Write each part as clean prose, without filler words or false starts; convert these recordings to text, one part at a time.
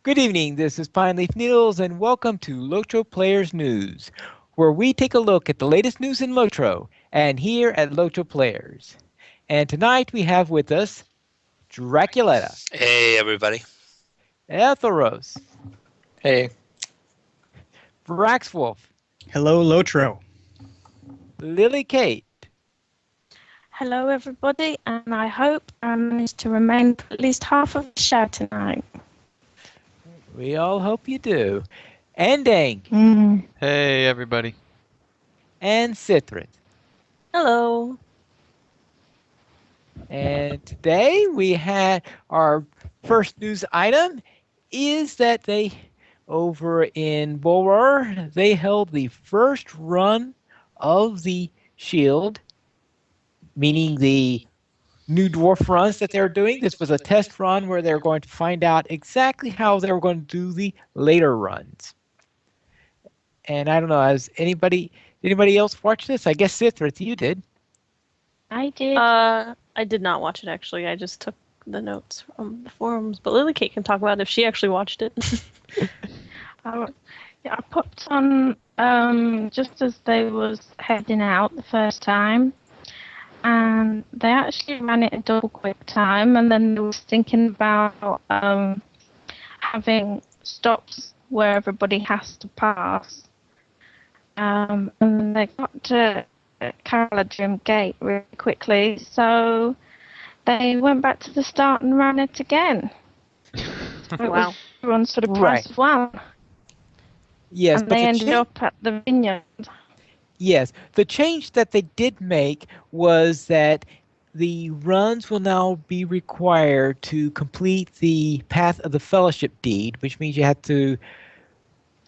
Good evening, this is Pine Leaf Needles, and welcome to LOTRO Players News, where we take a look at the latest news in LOTRO, and here at LOTRO Players. And tonight we have with us Draculetta, Hey, everybody. Ethelros, Hey. Braxwolf, Hello, Lotro. Lily Kate, Hello, everybody, and I hope I managed to remain for at least half of the show tonight. we all hope you do, and Dank, Hey, everybody. and Cithrit. Hello. And today we had our first news item is that over in Bulwer, they held the first run of the Shield, meaning the new dwarf runs that they're doing. This was a test run where they're going to find out exactly how they were going to do the later runs. And I don't know, has anybody else watch this? I guess Cithrit, you did. I did. I did not watch it actually. I just took the notes from the forums. But Lily Kate can talk about it if she actually watched it. I popped on just as they was heading out the first time, and they actually ran it in double quick time, and then they was thinking about having stops where everybody has to pass. And then they got to Caladrim Gate really quickly, so they went back to the start and ran it again. Wow. Runs for the price of one. Yes, and but they ended up at the vineyard. Yes, the change that they did make was that the runs will now be required to complete the Path of the Fellowship deed, which means you have to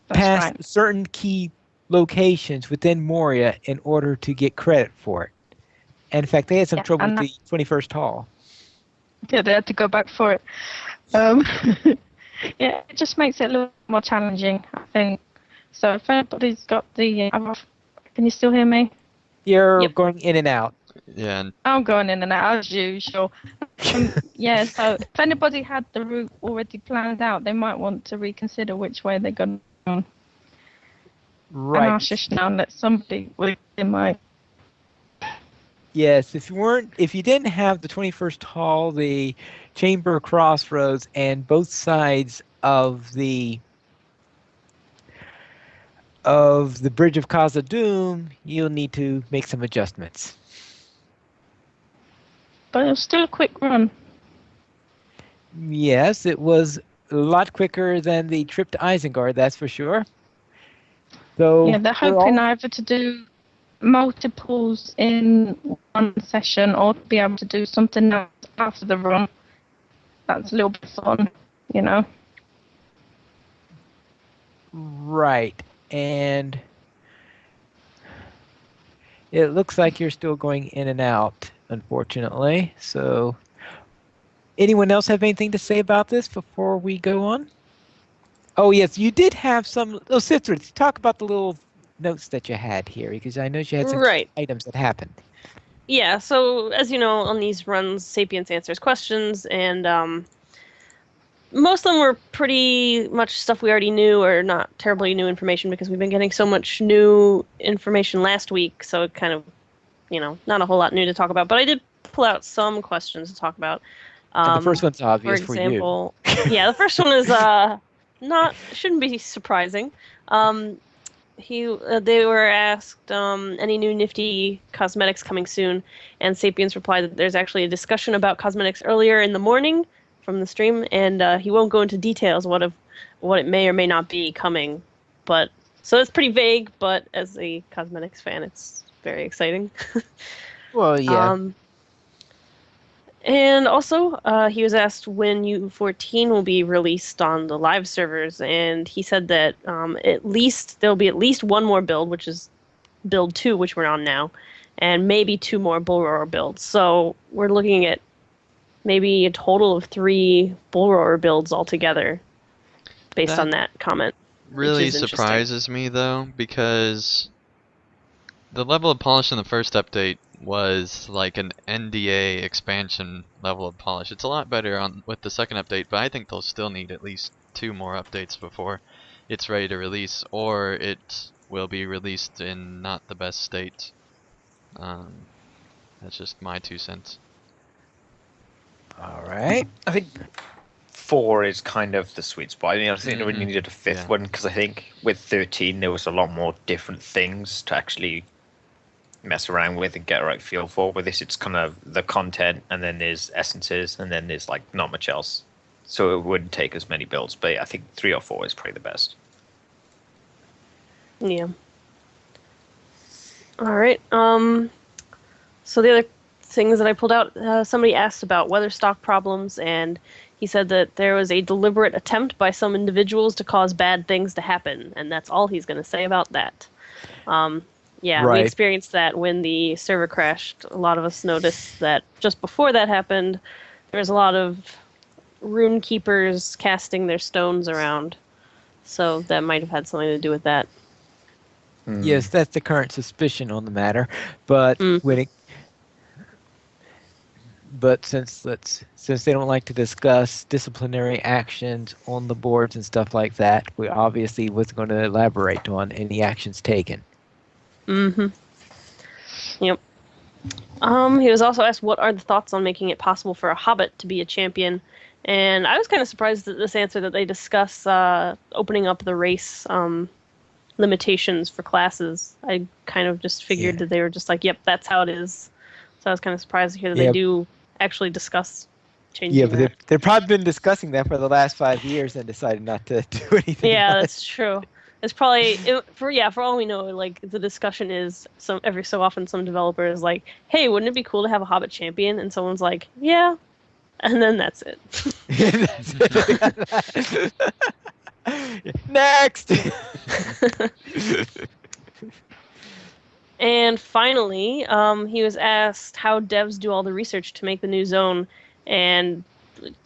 pass certain key locations within Moria in order to get credit for it. And in fact, they had some trouble with the 21st Hall. Yeah, they had to go back for it. Yeah, it just makes it a little more challenging, I think. So if anybody's got the... can you still hear me? You're going in and out. Yeah. I'm going in and out as usual. Yeah, so if anybody had the route already planned out, they might want to reconsider which way they're going on. Right. And I'll shush now and let somebody in my... Yes, if you didn't have the 21st Hall, the Chamber Crossroads, and both sides of the Bridge of Khazad-dûm, you'll need to make some adjustments. But it was still a quick run. Yes, it was a lot quicker than the trip to Isengard, that's for sure. So yeah, they're hoping either to do multiples in one session or to be able to do something else after the run. That's a little bit fun, you know. Right, and it looks like you're still going in and out, unfortunately. So, anyone else have anything to say about this before we go on? Oh, yes, you did have some... Oh, Cithrit, talk about the little notes that you had here, because I know you had some items that happened. Yeah, so as you know, on these runs, Sapiens answers questions, and most of them were pretty much stuff we already knew or not terribly new information because we've been getting so much new information last week, so it kind of, not a whole lot new to talk about. But I did pull out some questions to talk about. And the first one's obvious for example, yeah, the first one is shouldn't be surprising. They were asked any new nifty cosmetics coming soon, and Sapiens replied that there's actually a discussion about cosmetics earlier in the morning from the stream, and he won't go into details what it may or may not be coming. But so it's pretty vague, but as a cosmetics fan, it's very exciting. Well, yeah. And also, he was asked when U14 will be released on the live servers, and he said that there'll be at least one more build, which is build 2, which we're on now, and maybe 2 more Bull Roar builds. So we're looking at maybe a total of 3 Bull Roar builds altogether, based on that comment. Really surprises me, though, because the level of polish in the first update was like an NDA expansion level of polish. It's a lot better with the second update, but I think they'll still need at least 2 more updates before it's ready to release, or it will be released in not the best state. That's just my 2 cents. All right. I think 4 is kind of the sweet spot. I mean, I think we Mhm. needed a 5th Yeah. one because I think with 13 there was a lot more different things to actually mess around with and get a right feel for. With this, it's kind of the content, and then there's essences, and then there's like not much else. So it wouldn't take as many builds, but I think 3 or 4 is probably the best. Yeah. All right. So the other things that I pulled out, somebody asked about weather stock problems, and he said that there was a deliberate attempt by some individuals to cause bad things to happen, and that's all he's going to say about that. Yeah, we Right. experienced that when the server crashed. A lot of us noticed that just before that happened, there was a lot of rune keepers casting their stones around. So that might have had something to do with that. Yes, that's the current suspicion on the matter. But when it, but since they don't like to discuss disciplinary actions on the boards and stuff like that, we obviously wasn't going to elaborate on any actions taken. Mm-hmm. Yep. He was also asked, what are the thoughts on making it possible for a hobbit to be a champion? And I was kind of surprised at this answer that they discuss opening up the race limitations for classes. I kind of just figured that they were just like, yep, that's how it is. So I was kind of surprised to hear that they do actually discuss changing Yeah, but that. they've probably been discussing that for the last 5 years and decided not to do anything. Yeah, that's true. It's probably for all we know, like the discussion is every so often some developer is like, "Hey, wouldn't it be cool to have a Hobbit champion?" And someone's like, "Yeah," and then that's it. Next. And finally, he was asked how devs do all the research to make the new zone, and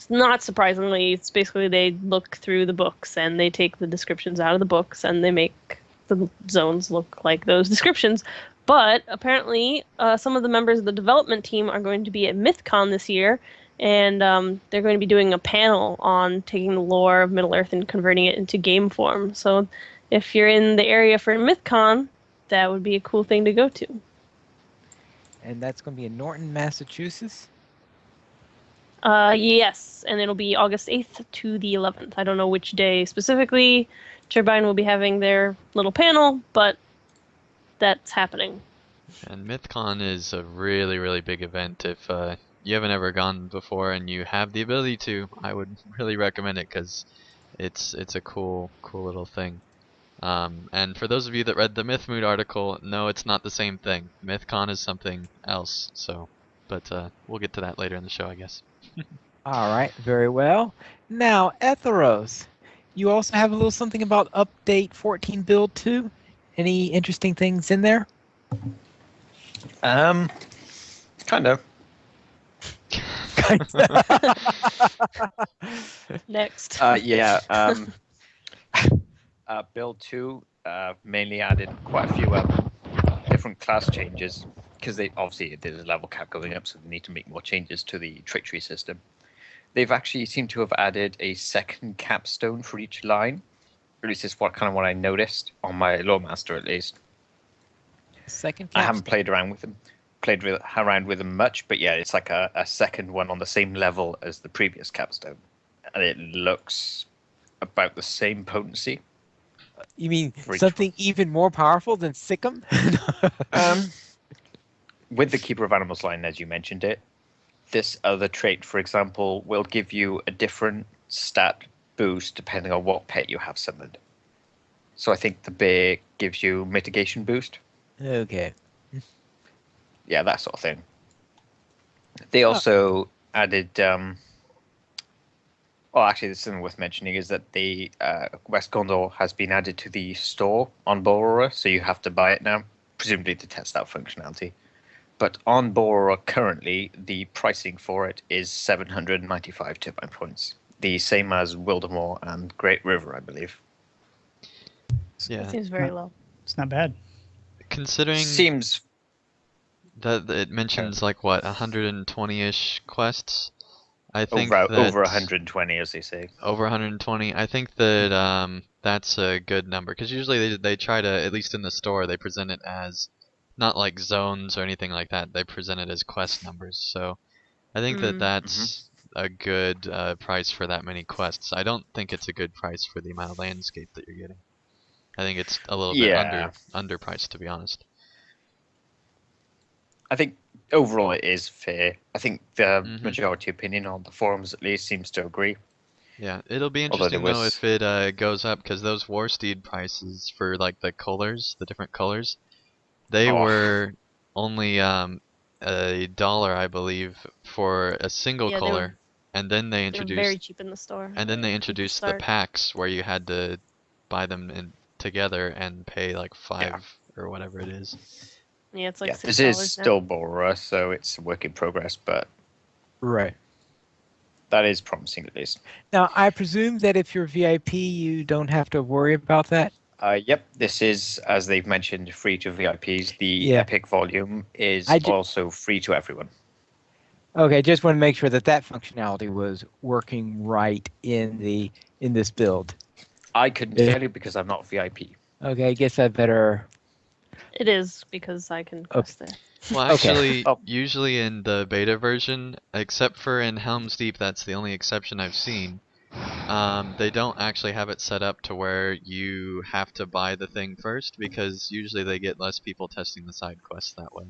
not surprisingly, it's basically they look through the books and they take the descriptions out of the books and they make the zones look like those descriptions. But apparently, some of the members of the development team are going to be at MythCon this year, and they're going to be doing a panel on taking the lore of Middle-earth and converting it into game form. So if you're in the area for MythCon, that would be a cool thing to go to. And that's going to be in Norton, Massachusetts? Yes, and it'll be August 8th to the 11th. I don't know which day specifically Turbine will be having their little panel, but that's happening. And MythCon is a really, really big event. If you haven't ever gone before and you have the ability to, I would really recommend it because it's a cool little thing. And for those of you that read the Mythmood article, no, it's not the same thing. MythCon is something else. So, but we'll get to that later in the show, I guess. All right, very well. Now, Etheros, you also have a little something about Update 14 Build 2. Any interesting things in there? Kind of. Next. Build 2 mainly added quite a few different class changes because they obviously there's a level cap going up, so they need to make more changes to the trick tree system. They've actually seemed to have added a second capstone for each line. At least it's what I noticed on my Loremaster at least. Second capstone. I haven't played around with them much, but yeah, it's like a second one on the same level as the previous capstone, and it looks about the same potency. You mean something even more powerful than Sikkim? With the Keeper of Animals line, as you mentioned it, this other trait, for example, will give you a different stat boost depending on what pet you have summoned. So I think the bear gives you mitigation boost. Okay. Yeah, that sort of thing. They also added... actually, there's something worth mentioning is that the West Gondor has been added to the store on Borora, so you have to buy it now, presumably to test out functionality. But on Borora currently, the pricing for it is 795 turbine points, the same as Wildermore and Great River, I believe. Yeah, It seems very low. It's not bad. Considering seems that it mentions like what 120-ish quests, I think Over that over 120, as they say. over 120. I think that that's a good number because usually they try to, at least in the store, they present it as not like zones or anything like that. They present it as quest numbers. So I think that that's a good price for that many quests. I don't think it's a good price for the amount of landscape that you're getting. I think it's a little bit Yeah. underpriced, to be honest. I think overall it is fair. I think the Mhm. majority opinion on the forums at least seems to agree. Yeah, it'll be Although there interesting though was if it goes up because those War Steed prices for like the colors, the different colors, they Oh. were only $1, I believe, for a single Yeah, they were- color, and then they They're very introduced cheap in the store. and then they Cheap to introduced the start. packs where you had to buy them in together and pay like Yeah. 5 or whatever it is. Yeah, it's like this $6 is now. still Bora, so it's a work in progress, but Right. that is promising at least. Now, I presume that if you're VIP, you don't have to worry about that. Yep, this is, as they've mentioned, free to VIPs. The Yeah. Epic volume is also free to everyone. Okay, just want to make sure that that functionality was working right in this build. I couldn't tell you because I'm not VIP. Okay, I guess I better. It is because I can quest there. Well, Okay. actually, Oh. usually in the beta version, except for in Helm's Deep, that's the only exception I've seen. They don't actually have it set up to where you have to buy the thing first because usually they get less people testing the side quests that way.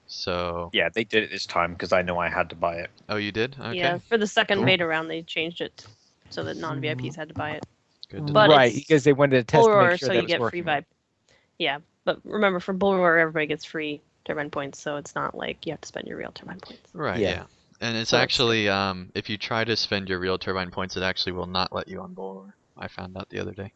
So. Yeah, they did it this time because I know I had to buy it. Oh, you did? Okay. Yeah, for the second Cool. beta round, they changed it so that non-VIPs had to buy it. Good to But know. Right, it's because they wanted to test Bull to Roar, make sure so that you was get working. free VIP. Yeah, but remember, for Bull Roar, everybody gets free turbine points, so it's not like you have to spend your real turbine points. Right, Yeah. yeah. And it's So that's actually, if you try to spend your real turbine points, it actually will not let you on Bull. I found out the other day.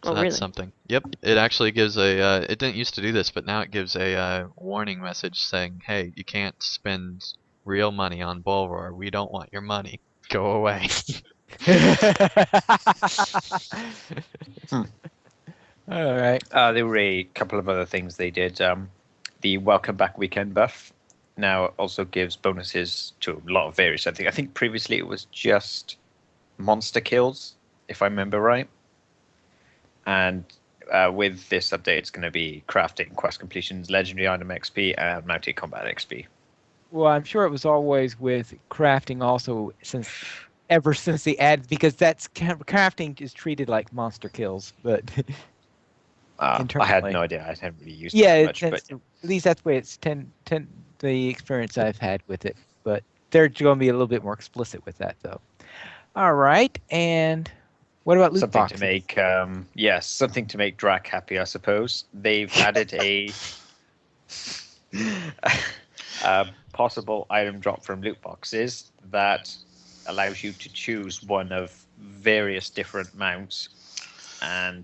So Oh, that's really? something. Yep, it actually gives a, it didn't used to do this, but now it gives a warning message saying, hey, you can't spend real money on Bull Roar. We don't want your money. Go away. All right. There were a couple of other things they did. The Welcome Back Weekend buff now also gives bonuses to a lot of various. I think previously it was just monster kills, if I remember right. And with this update, it's going to be crafting, quest completions, legendary item XP, and mounted combat XP. Well, I'm sure it was always with crafting also ever since the ad, because that's crafting is treated like monster kills, but I had internally. no idea. I haven't really used yeah, it it much, tends but to, at least that's the way it's the experience I've had with it. But they're going to be a little bit more explicit with that, though. All right, and what about loot something boxes? to make something to make Drac happy, I suppose. They've added a possible item drop from loot boxes that allows you to choose one of various different mounts, and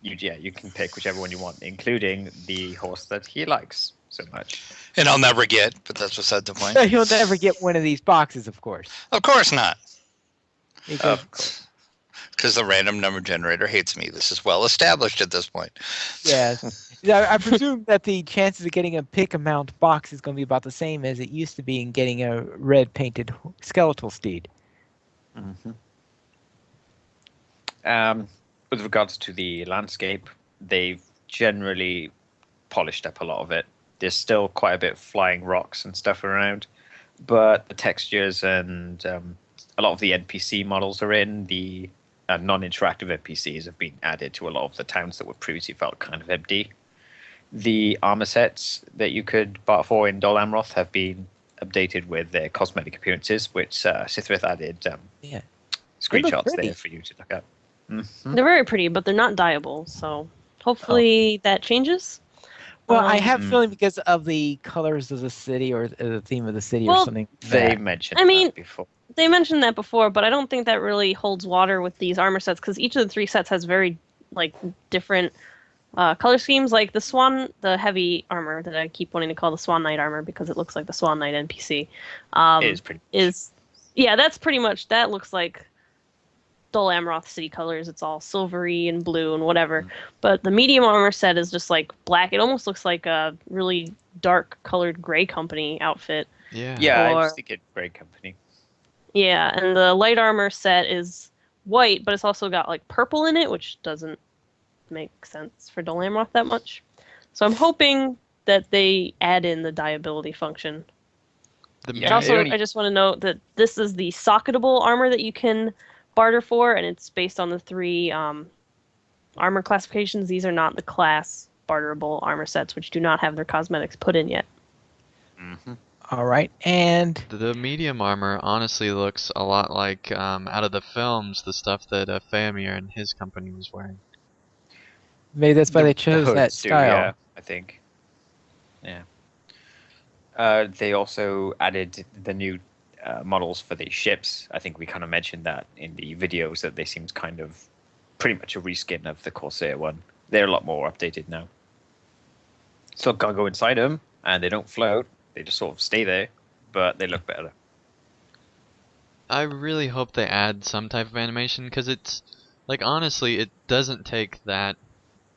you can pick whichever one you want, including the horse that he likes so much. And I'll never get, but that's beside the point. You'll never get one of these boxes, of course. Of course not. Because Because the random number generator hates me. This is well established at this point. yes. I presume that the chances of getting a pick amount box is going to be about the same as it used to be in getting a red painted skeletal steed. Mm-hmm. With regards to the landscape, they've generally polished up a lot of it. There's still quite a bit of flying rocks and stuff around, but the textures and a lot of the NPC models are in. The non-interactive NPCs have been added to a lot of the towns that were previously felt kind of empty. The armor sets that you could buy for in Dol Amroth have been updated with their cosmetic appearances, which Sithrith added screenshots pretty. there for you to look at. Mm-hmm. They're very pretty, but they're not dyeable, so hopefully that changes. Well, I have a feeling because of the colors of the city or the theme of the city or something. They mentioned I mean, that before. They mentioned that before, but I don't think that really holds water with these armor sets because each of the three sets has very different color schemes. Like the heavy armor that I keep wanting to call the Swan Knight armor because it looks like the Swan Knight NPC. That's pretty much that looks like Dol Amroth city colors. It's all silvery and blue and whatever. Mm-hmm. But the medium armor set is just like black. It almost looks like a really dark colored Gray Company outfit. Yeah. Yeah, I Or- was thinking Brave Company. Yeah, and the light armor set is white, but it's also got like purple in it, which doesn't make sense for Dolamoth that much. So I'm hoping that they add in the dyeability function. The Yeah, And it also, only- I just want to note that this is the socketable armor that you can barter for, and it's based on the 3 armor classifications. These are not the class barterable armor sets, which do not have their cosmetics put in yet. Mm-hmm. All right, and The medium armor honestly looks a lot like out of the films, the stuff that Faramir and his company was wearing. maybe that's why they chose that hoods do, style. yeah, I think. Yeah. They also added the new models for the ships. I think we kind of mentioned that in the videos that they seemed kind of pretty much a reskin of the Corsair one. They're a lot more updated now. So can't go inside them, and they don't float. They just sort of stay there, but they look better. I really hope they add some type of animation because it's like honestly, it doesn't take that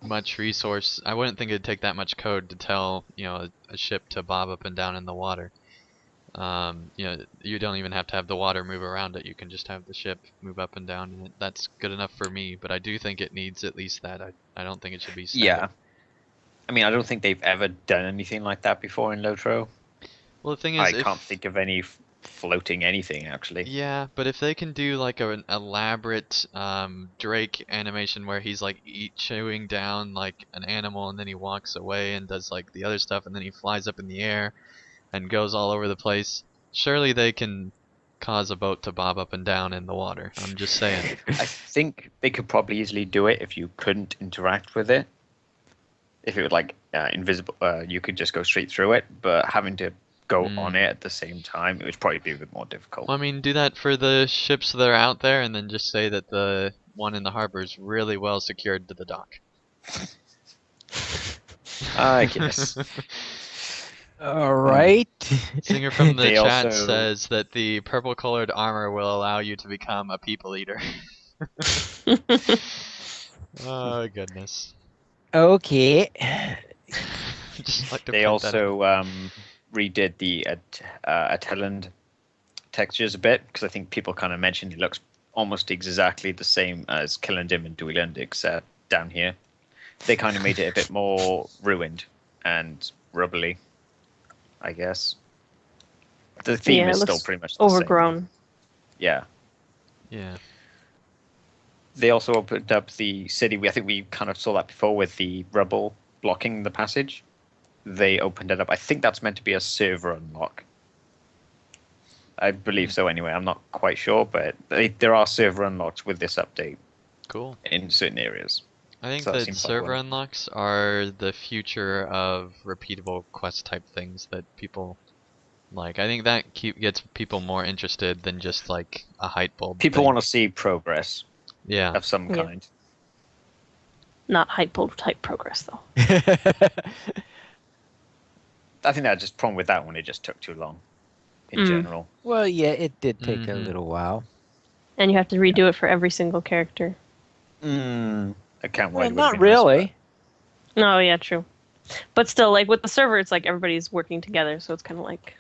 much resource. I wouldn't think it'd take that much code to tell a ship to bob up and down in the water. You don't even have to have the water move around it. You can just have the ship move up and down, and that's good enough for me. But I do think it needs at least that. I don't think it should be static. Yeah. I mean, I don't think they've ever done anything like that before in LOTRO. Well, the thing is, I if, can't think of any floating anything, actually. Yeah, but if they can do like an elaborate Drake animation where he's like chewing down like an animal and then he walks away and does like the other stuff and then he flies up in the air and goes all over the place, surely they can cause a boat to bob up and down in the water. I'm just saying. I think they could probably easily do it if you couldn't interact with it. If it was like invisible, you could just go straight through it, but having to go on it at the same time, it would probably be a bit more difficult. Well, I mean, do that for the ships that are out there and then just say that the one in the harbor is really well secured to the dock. I guess. all right. Singer from the They chat also- says that the purple colored armor will allow you to become a people eater. Oh goodness. Okay. Just like to They point that out. also redid the Ateland textures a bit, because I think people kind of mentioned it looks almost exactly the same as Killendim and Dueland, except down here. They kind of made it a bit more ruined and rubbly, I guess. The theme Yeah, it is still looks pretty much the same. Overgrown. Yeah. Yeah. They also opened up the city. I think we kind of saw that before with the rubble blocking the passage. They opened it up. I think that's meant to be a server unlock. I believe so anyway. I'm not quite sure, but there are server unlocks with this update Cool. in certain areas. I think So that that seems like server one. unlocks are the future of repeatable quest type things that people like. I think that gets people more interested than just like a height bulb. People thing. want to see progress Yeah. of some Yeah. kind. Not hype type progress though. I think that just problem with that one. It just took too long in Mm. general. well, yeah, it did take a Mhm. little while. And you have to redo it for every single character. Account Well, wide. not really. No, yeah, true. But still, like with the server, it's like everybody's working together, so it's kind of like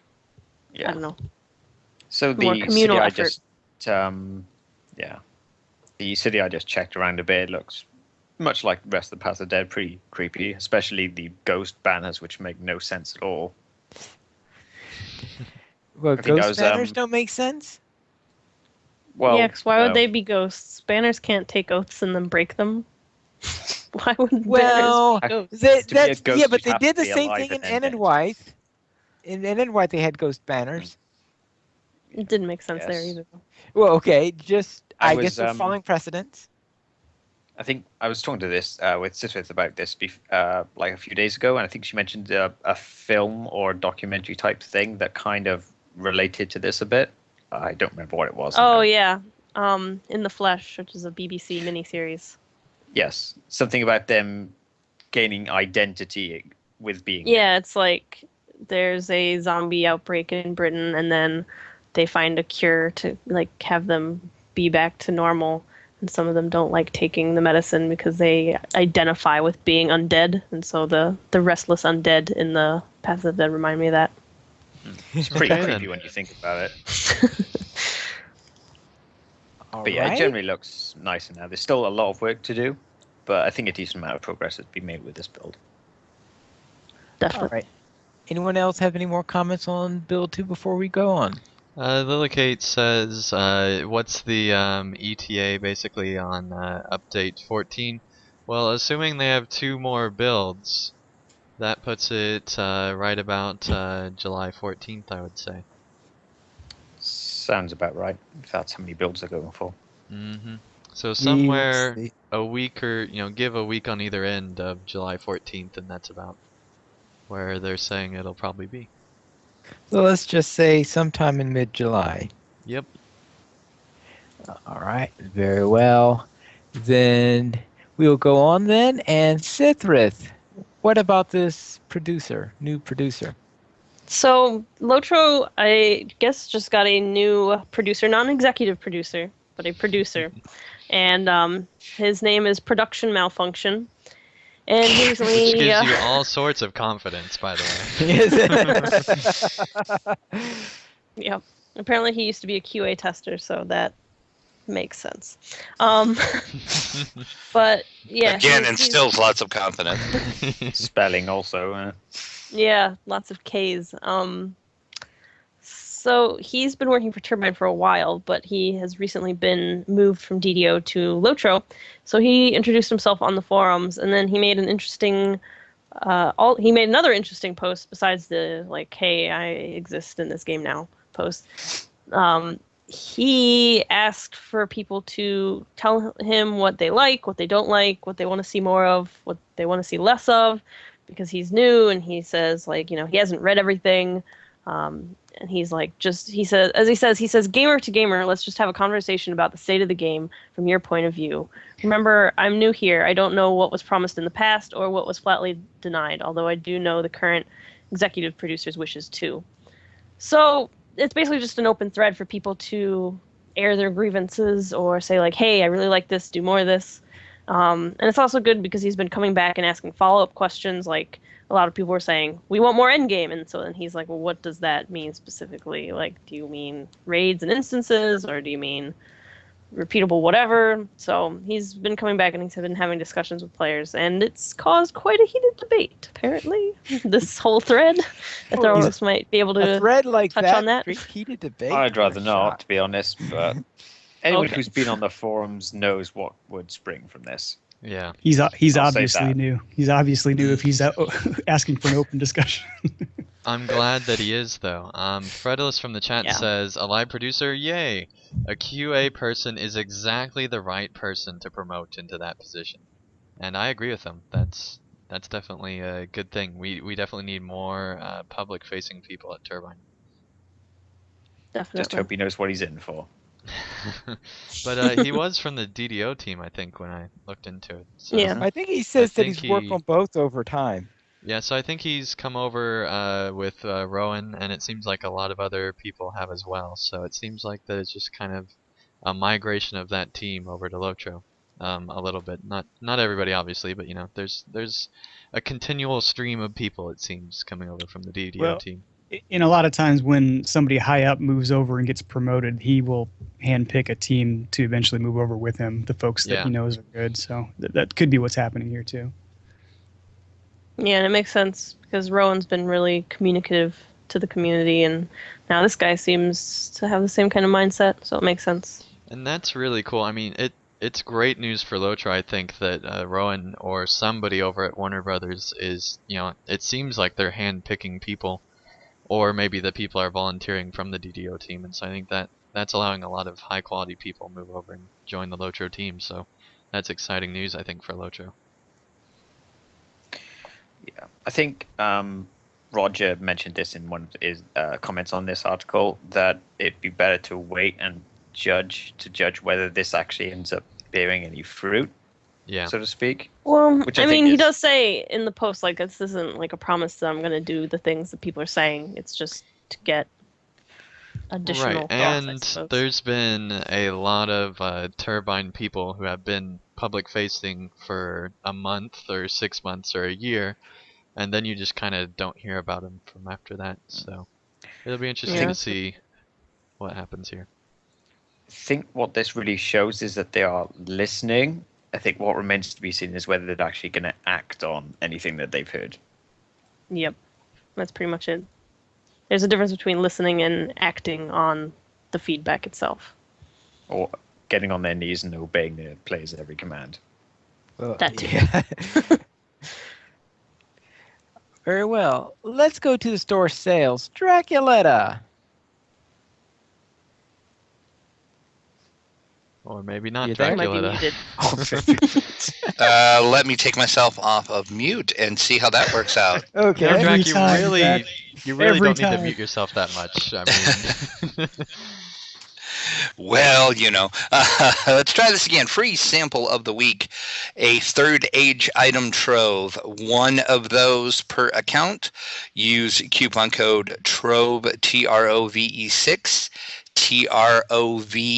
I Yeah. don't know. So More the communal city I effort. just, yeah, the city I just checked around a bit looks much like the rest of the Path of the Dead, pretty creepy, especially the ghost banners, which make no sense at all. Well, I think I ghost was, banners don't make sense. Well, yeah, because why no. would they be ghosts? Banners can't take oaths and then break them. Why would Well, banners be ghosts? That, To be a that's ghost, yeah, but you'd they have did to the be same alive thing in and then N and dead. White. In N and White, they had ghost banners. It didn't make sense there Yes. either. Well, okay, just I I guess was, we're following precedents. I think I was talking to this with Siswith about this like a few days ago, and I think she mentioned a film or documentary type thing that kind of related to this a bit. I don't remember what it was. Oh yeah, In the Flesh, which is a BBC miniseries. Yes, something about them gaining identity with being. Yeah, it's like there's a zombie outbreak in Britain, and then they find a cure to like have them be back to normal. And some of them don't like taking the medicine because they identify with being undead, and so the restless undead in the Path of the Dead remind me of that. It's pretty Okay, creepy then. when you think about it. All But yeah, it right. generally looks nicer now. There's still a lot of work to do, but I think a decent amount of progress has been made with this build. All Definitely. right. Anyone else have any more comments on build 2 before we go on? Lilikate says, what's the ETA basically on update 14? Well, assuming they have 2 more builds, that puts it right about July 14th, I would say. Sounds about right. If that's how many builds they're going for. Mm-hmm. So We will somewhere see. a week or, give a week on either end of July 14th, and that's about where they're saying it'll probably be. So let's just say sometime in mid-July. Yep. All right. Very well. Then we'll go on then. And Sithrith, what about this new producer? So LOTRO, I guess, just got a new producer, not an executive producer, but a producer, and his name is Production Malfunction. And he Which recently, gives you all sorts of confidence, by the way. yeah, apparently he used to be a QA tester, so that makes sense. But yeah, Again, he's- instills lots of confidence. Spelling also. Yeah, lots of K's. So he's been working for Turbine for a while, but he has recently been moved from DDO to LOTRO. So he introduced himself on the forums, and then he made an interesting. He made another interesting post besides the like, "Hey, I exist in this game now" post. He asked for people to tell him what they like, what they don't like, what they want to see more of, what they want to see less of, because he's new and he says like, he hasn't read everything. And he's like, he says, gamer to gamer, let's just have a conversation about the state of the game from your point of view. Remember, I'm new here. I don't know what was promised in the past or what was flatly denied, although I do know the current executive producer's wishes too. So it's basically just an open thread for people to air their grievances or say like, hey, I really like this, do more of this. And it's also good because he's been coming back and asking follow-up questions. Like a lot of people were saying, we want more endgame. And so then he's like, well, what does that mean specifically? Like, do you mean raids and instances, or do you mean repeatable whatever? So he's been coming back and he's been having discussions with players, and it's caused quite a heated debate, apparently. This whole thread. Atheros might be able A to thread like touch that, on that. heated debate. I'd rather What a not, shock. to be honest. But anyone Okay. who's been on the forums knows what would spring from this. Yeah. He's I'll say obviously that. new. He's obviously new if he's asking for an open discussion. I'm glad that he is, though. Fredulous from the chat Yeah. says, a live producer, yay! A QA person is exactly the right person to promote into that position. And I agree with him. That's definitely a good thing. We definitely need more public-facing people at Turbine. Definitely. Just hope he knows what he's in for. But he was from the DDO team, I think, when I looked into it. So. Yeah. I think he says that think he's worked he- on both over time. Yeah, so I think he's come over with Rowan, and it seems like a lot of other people have as well. So it seems like that it's just kind of a migration of that team over to LOTRO, a little bit. Not everybody, obviously, but there's a continual stream of people, it seems, coming over from the DDO team. And a lot of times when somebody high up moves over and gets promoted, he will handpick a team to eventually move over with him, the folks that he knows are good. So that could be what's happening here too. Yeah, and it makes sense because Rowan's been really communicative to the community, and now this guy seems to have the same kind of mindset, so it makes sense. And that's really cool. I mean, it's great news for LOTRO, I think, that Rowan or somebody over at Warner Brothers is, it seems like they're hand-picking people, or maybe the people are volunteering from the DDO team, and so I think that's allowing a lot of high-quality people move over and join the LOTRO team, so that's exciting news, I think, for LOTRO. Yeah, I think Roger mentioned this in one of his comments on this article, that it'd be better to wait and judge whether this actually ends up bearing any fruit, so to speak. Well, Which I I mean, think he is- does say in the post, like, this isn't like a promise that I'm going to do the things that people are saying. It's just to get additional Right, thoughts, I and suppose. there's been a lot of Turbine people who have been public-facing for a month or 6 months or a year, and then you just kind of don't hear about them from after that, so... It'll be interesting Yeah. to see what happens here. I think what this really shows is that they are listening. I think what remains to be seen is whether they're actually going to act on anything that they've heard. Yep. That's pretty much it. There's a difference between listening and acting on the feedback itself. Or getting on their knees and obeying their players' every command. That too. Yeah. Very well. Let's go to the store sales. Draculetta. Or maybe not You there? Might be Draculetta. muted. Let me take myself off of mute and see how that works out. Okay. No, Every Drac, you time, really, Drac. you really Every don't need to time. mute yourself that much. I mean, Well, let's try this again. Free sample of the week. A third age item trove. One of those per account. Use coupon code TROVE, TROVE6. TROVE6.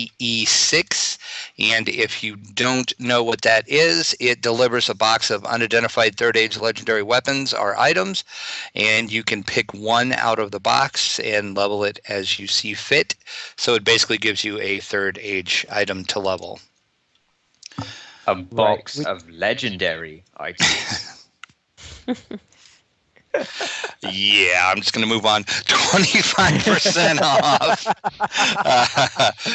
And if you don't know what that is, it delivers a box of unidentified third age legendary weapons or items, and you can pick one out of the box and level it as you see fit. So it basically gives you a third age item to level. A box of legendary items. Yeah, I'm just going to move on. 25% off.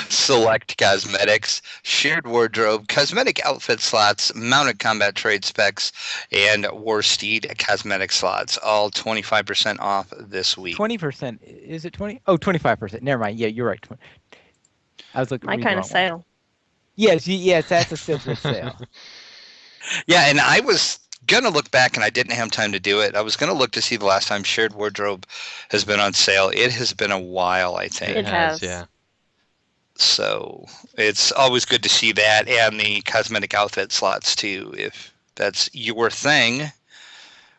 Select cosmetics, shared wardrobe, cosmetic outfit slots, mounted combat trade specs, and war steed cosmetic slots. All 25% off this week. 20%. Is it 20? Oh, 25%. Never mind. Yeah, you're right. I was looking. My reading kind the of wrong one. sale. Yes, that's a silver sale. Yeah, and I was gonna look back and I didn't have time to do it. I was gonna look to see the last time shared wardrobe has been on sale. It has been a while, I think. It has. yeah. So it's always good to see that, and the cosmetic outfit slots too, if that's your thing,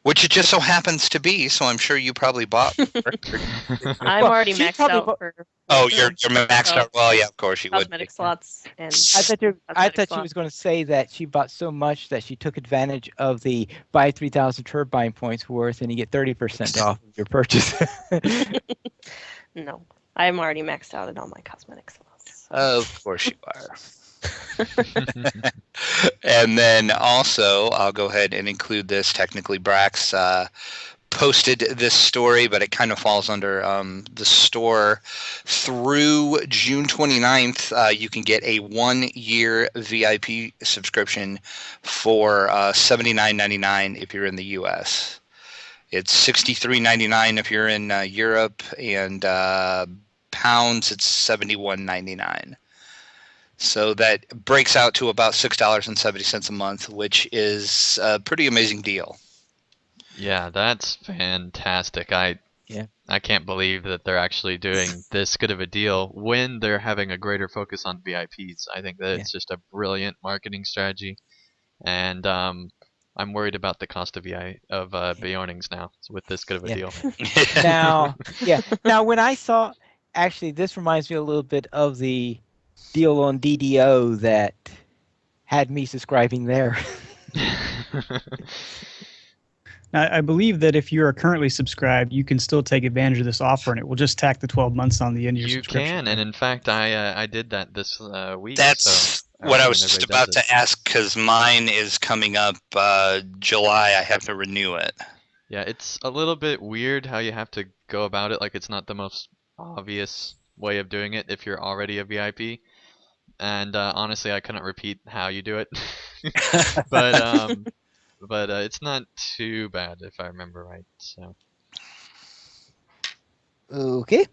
which it just so happens to be. So I'm sure you probably bought. I'm Well, already she maxed probably out for Oh, you're maxed So- out. Well, yeah, of course you would. cosmetic slots and I thought you cosmetic was going to say that she bought so much that she took advantage of the buy 3,000 turbine points worth, and you get 30% off of your purchase. No, I'm already maxed out at all my cosmetic slots. Of course you are. And then also, I'll go ahead and include this. Technically, Brax posted this story, but it kind of falls under the store. Through June 29th, you can get a 1-year VIP subscription for $79.99 if you're in the U.S. It's $63.99 if you're in Europe, and pounds, it's $71.99. So that breaks out to about $6.70 a month, which is a pretty amazing deal. Yeah, that's fantastic. I can't believe that they're actually doing this good of a deal when they're having a greater focus on VIPs. I think that it's just a brilliant marketing strategy, and I'm worried about the cost of Bjornings now with this good of a deal. Now, when I saw, actually, this reminds me a little bit of the deal on DDO that had me subscribing there. I believe that if you are currently subscribed, you can still take advantage of this offer, and it will just tack the 12 months on the end of your subscription. You can, and in fact, I did that this week. That's what I was just about to ask, because mine is coming up July. I have to renew it. Yeah, it's a little bit weird how you have to go about it. Like, it's not the most obvious way of doing it if you're already a VIP. And honestly, I couldn't repeat how you do it. But it's not too bad if I remember right. So. Okay.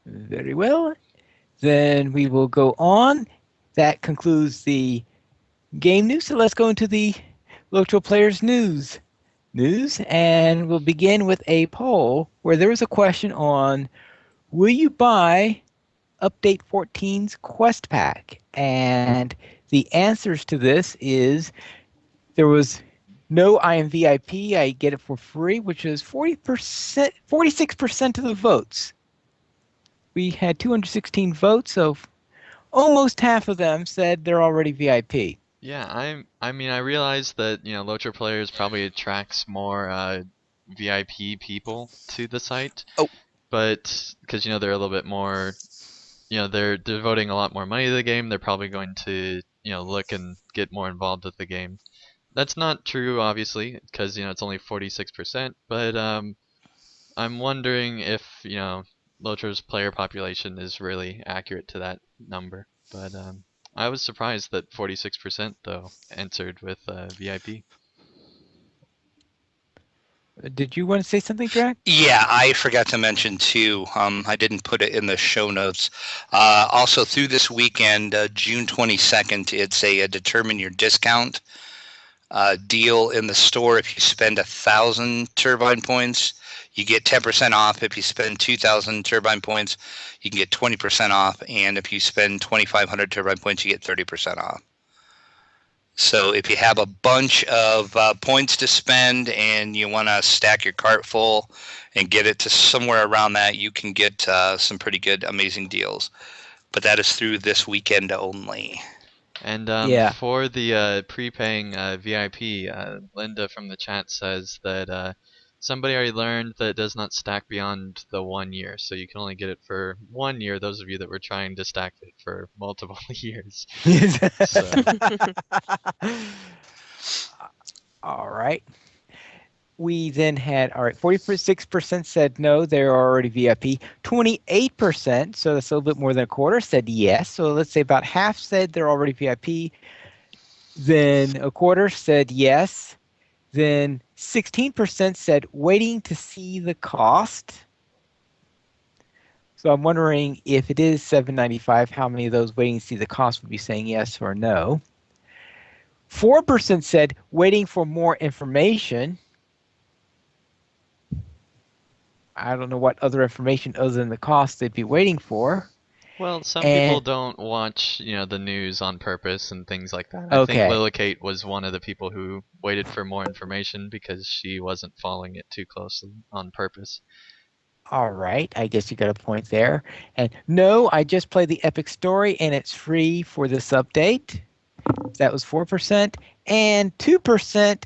Very well. Then we will go on. That concludes the game news. So let's go into the LOTRO players news. And we'll begin with a poll where there was a question on, will you buy Update 14's Quest Pack? And the answers to this is, there was no, I am VIP, I get it for free, which is 40%, 46% of the votes. We had 216 votes, so almost half of them said they're already VIP. Yeah, I mean, I realize that, LOTRO players probably attracts more VIP people to the site. Oh. but because they're a little bit more, they're devoting a lot more money to the game, they're probably going to look and get more involved with the game. That's not true, obviously, because it's only 46%. But I'm wondering if Lotro's player population is really accurate to that number. But I was surprised that 46% though answered with VIP. Did you want to say something, Drac? Yeah, I forgot to mention too. I didn't put it in the show notes. Also, through this weekend, June 22nd, it's a determine your discount deal in the store. If you spend 1,000 turbine points, you get 10% off. If you spend 2,000 turbine points, you can get 20% off. And if you spend 2,500 turbine points, you get 30% off. So if you have a bunch of points to spend and you want to stack your cart full and get it to somewhere around that, you can get some pretty good, amazing deals. But that is through this weekend only. And Yeah. for the prepaying VIP, Linda from the chat says that somebody already learned that it does not stack beyond the 1 year, so you can only get it for 1 year. Those of you that were trying to stack it for multiple years. So. All right. We then had, 46% said no, they're already VIP. 28%, so that's a little bit more than a quarter, said yes. So let's say about half said they're already VIP. Then a quarter said yes. Then 16% said waiting to see the cost. So I'm wondering if it is $7.95, how many of those waiting to see the cost would be saying yes or no. 4% said waiting for more information. I don't know what other information other than the cost they'd be waiting for. Well, some people don't watch, the news on purpose and things like that. I think Lillicate was one of the people who waited for more information because she wasn't following it too closely on purpose. All right, I guess you got a point there. And no, I just played the Epic Story and it's free for this update. That was 4%. And 2%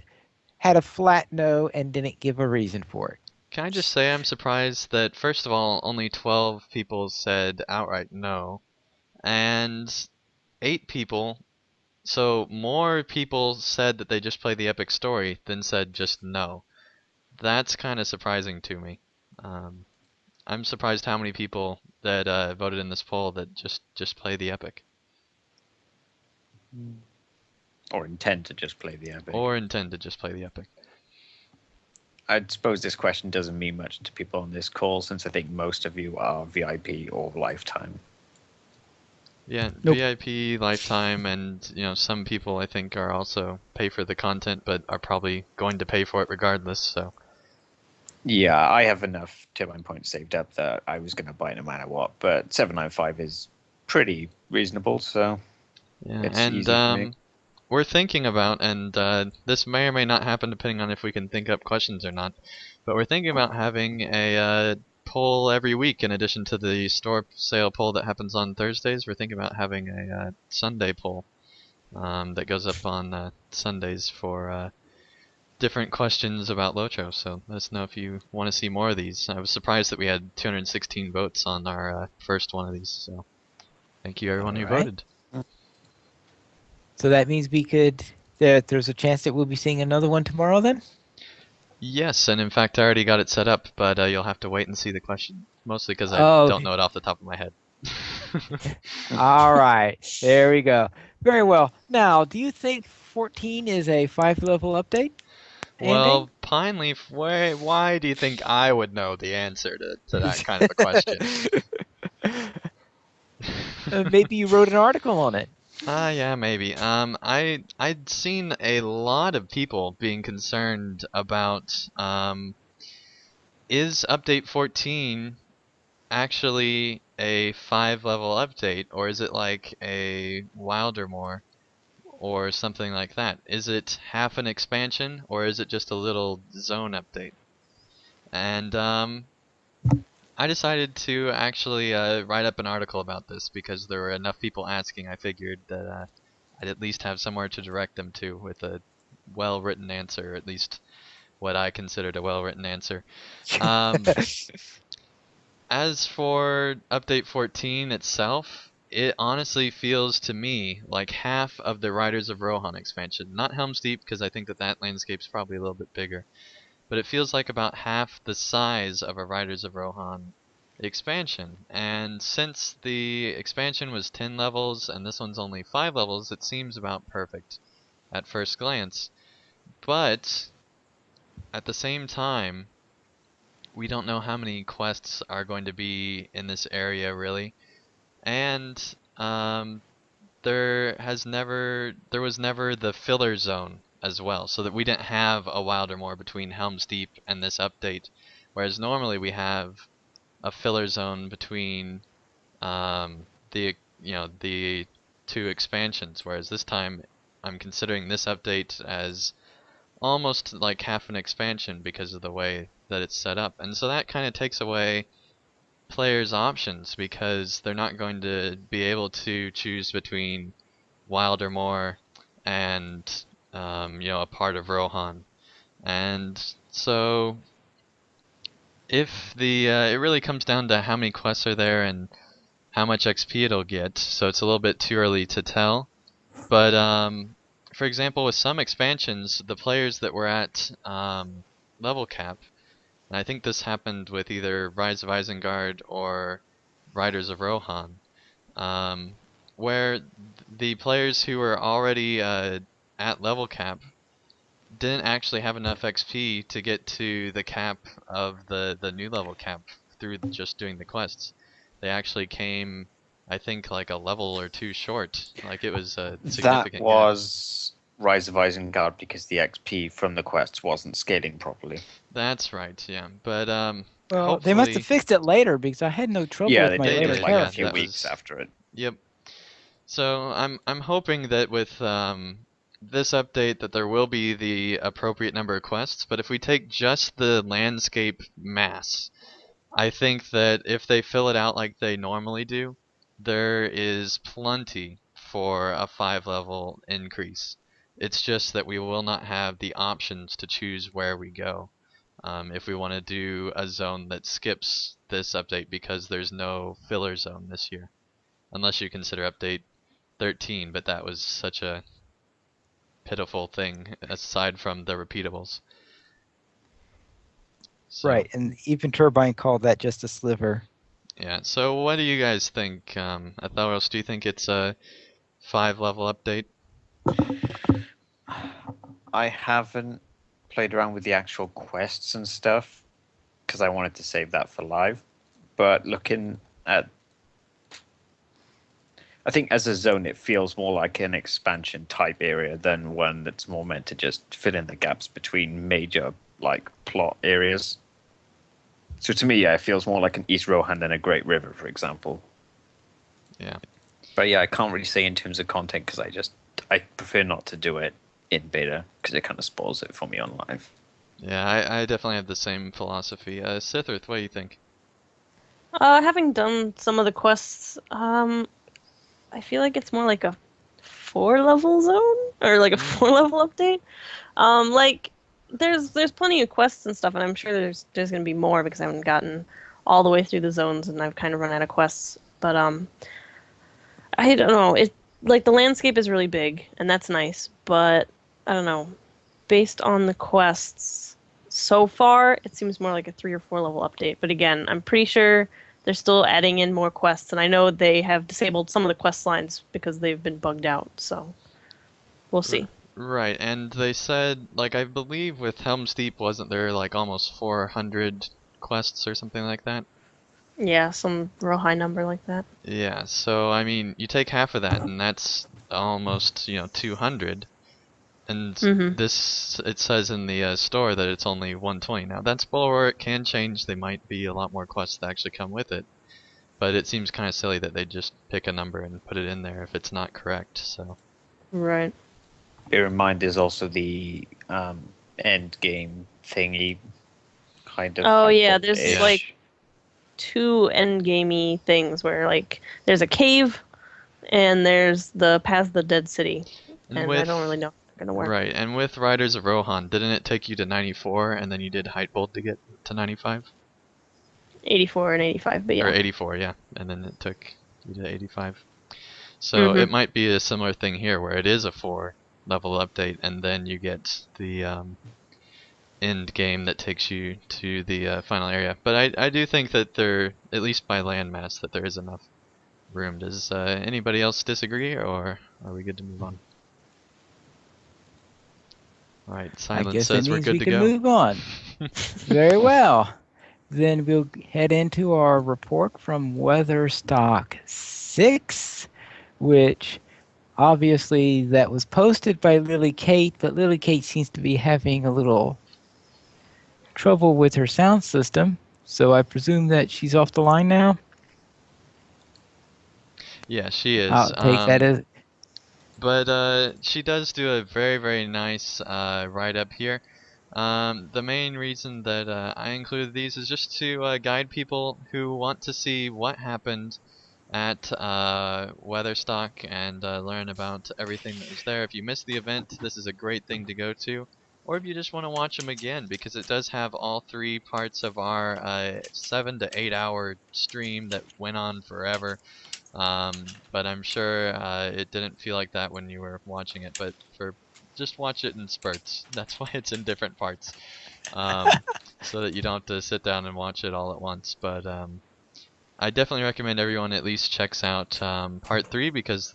had a flat no and didn't give a reason for it. Can I just say I'm surprised that, first of all, only 12 people said outright no, and 8 people, so more people said that they just played the Epic Story than said just no. That's kind of surprising to me. I'm surprised how many people that voted in this poll that just play the Epic. Or intend to just play the Epic. Or intend to just play the Epic. I suppose this question doesn't mean much to people on this call since I think most of you are VIP or lifetime. Yeah, nope. VIP, lifetime, and some people I think are also pay for the content but are probably going to pay for it regardless, so. Yeah, I have enough turbine points saved up that I was going to buy no matter what, but 795 is pretty reasonable, so yeah, it's and easy for me. We're thinking about, and this may or may not happen depending on if we can think up questions or not, but we're thinking about having a poll every week in addition to the store sale poll that happens on Thursdays. We're thinking about having a Sunday poll that goes up on Sundays for different questions about LOTRO, so let us know if you want to see more of these. I was surprised that we had 216 votes on our first one of these, so thank you everyone who voted. So that means there's a chance that we'll be seeing another one tomorrow then? Yes, and in fact I already got it set up, but you'll have to wait and see the question. Mostly because I don't know it off the top of my head. All right, there we go. Very well. Now, do you think 14 is a 5-level update? Well, Pineleaf, why do you think I would know the answer to that kind of a question? Maybe you wrote an article on it. Yeah, maybe. I'd seen a lot of people being concerned about, is update 14 actually a 5-level update, or is it like a Wildermore, or something like that? Is it half an expansion, or is it just a little zone update? And I decided to actually write up an article about this because there were enough people asking. I figured that I'd at least have somewhere to direct them to with a well-written answer, or at least what I considered a well-written answer. as for update 14 itself, it honestly feels to me like half of the Riders of Rohan expansion. Not Helm's Deep, because I think that landscape's probably a little bit bigger. But it feels like about half the size of a Riders of Rohan expansion. And since the expansion was 10 levels and this one's only 5 levels, it seems about perfect at first glance. But at the same time, we don't know how many quests are going to be in this area really. And there was never the filler zone as well, so that we didn't have a Wildermoor between Helm's Deep and this update, whereas normally we have a filler zone between the two expansions, whereas this time I'm considering this update as almost like half an expansion because of the way that it's set up. And so that kind of takes away players' options, because they're not going to be able to choose between Wildermoor and a part of Rohan. And so if it really comes down to how many quests are there and how much XP it'll get, so it's a little bit too early to tell. But for example, with some expansions, the players that were at level cap, and I think this happened with either Rise of Isengard or Riders of Rohan, where the players who were already at level cap didn't actually have enough XP to get to the cap of the new level cap through just doing the quests. They actually came, I think, like a level or two short. Like, it was a significant That was Rise of Isengard, because the XP from the quests wasn't scaling properly. That's right, yeah. But Well, they must have fixed it later, because I had no trouble Yeah, with they my did later like a character. few that weeks was- after it. Yep. So I'm hoping that with this update that there will be the appropriate number of quests, but if we take just the landscape mass, I think that if they fill it out like they normally do, there is plenty for a 5-level increase. It's just that we will not have the options to choose where we go. If we want to do a zone that skips this update, because there's no filler zone this year. Unless you consider update 13, but that was such a pitiful thing aside from the repeatables. So, Right, and even Turbine called that just a sliver. yeah, so what do you guys think? Atheros, do you think it's a 5-level update? I haven't played around with the actual quests and stuff, because I wanted to save that for live. But looking at, I think as a zone, it feels more like an expansion type area than one that's more meant to just fill in the gaps between major plot areas. So to me, yeah, it feels more like an East Rohan than a Great River, for example. Yeah. But yeah, I can't really say in terms of content, because I prefer not to do it in beta, because it kind of spoils it for me on live. Yeah, I definitely have the same philosophy. Sithirth, what do you think? Having done some of the quests, I feel like it's more like a 4-level zone, or like a 4-level update. There's plenty of quests and stuff, and I'm sure there's gonna be more, because I haven't gotten all the way through the zones and I've kind of run out of quests. But I don't know. It like the landscape is really big, and that's nice. But I don't know. Based on the quests so far, it seems more like a 3 or 4-level update. But again, I'm pretty sure they're still adding in more quests, and I know they have disabled some of the quest lines because they've been bugged out. So we'll see. Right, and they said, like, I believe with Helm's Deep, wasn't there like almost 400 quests or something like that? Yeah, some real high number like that. Yeah, so I mean, you take half of that, and that's almost 200. And this, it says in the store that it's only 120. Now that's Bulwark, it can change. They might be a lot more quests that actually come with it, but it seems kind of silly that they just pick a number and put it in there if it's not correct. So. Right. Bear in mind, there's also the end game thingy kind of. Oh yeah, there's Yeah. like 2 end gamey things where like there's a cave and there's the Path of the Dead City, and I don't really know if they're gonna work. Right, and with Riders of Rohan, didn't it take you to 94 and then you did Heightbolt to get to 95? 84 and 85, but Or yeah. 84, yeah. And then it took you to 85. So Mhm. it might be a similar thing here where it is a 4-level update and then you get the end game that takes you to the final area. But I do think that there, at least by landmass, that there is enough room. Does anybody else disagree, or are we good to move on? Alright, I Silence guess that says we're means good we to can go. move on. Very well. Then we'll head into our report from Weatherstock 6, which obviously that was posted by Lily Kate, but Lily Kate seems to be having a little trouble with her sound system. So I presume that she's off the line now. Yeah, she is. I'll take that as But she does do a very, very nice write-up here. The main reason that I included these is just to guide people who want to see what happened at Weatherstock and learn about everything that was there. If you missed the event, this is a great thing to go to. Or if you just want to watch them again, because it does have all 3 parts of our 7 to 8 hour stream that went on forever. But I'm sure it didn't feel like that when you were watching it. But just watch it in spurts. That's why it's in different parts, so that you don't have to sit down and watch it all at once. But I definitely recommend everyone at least checks out part 3 because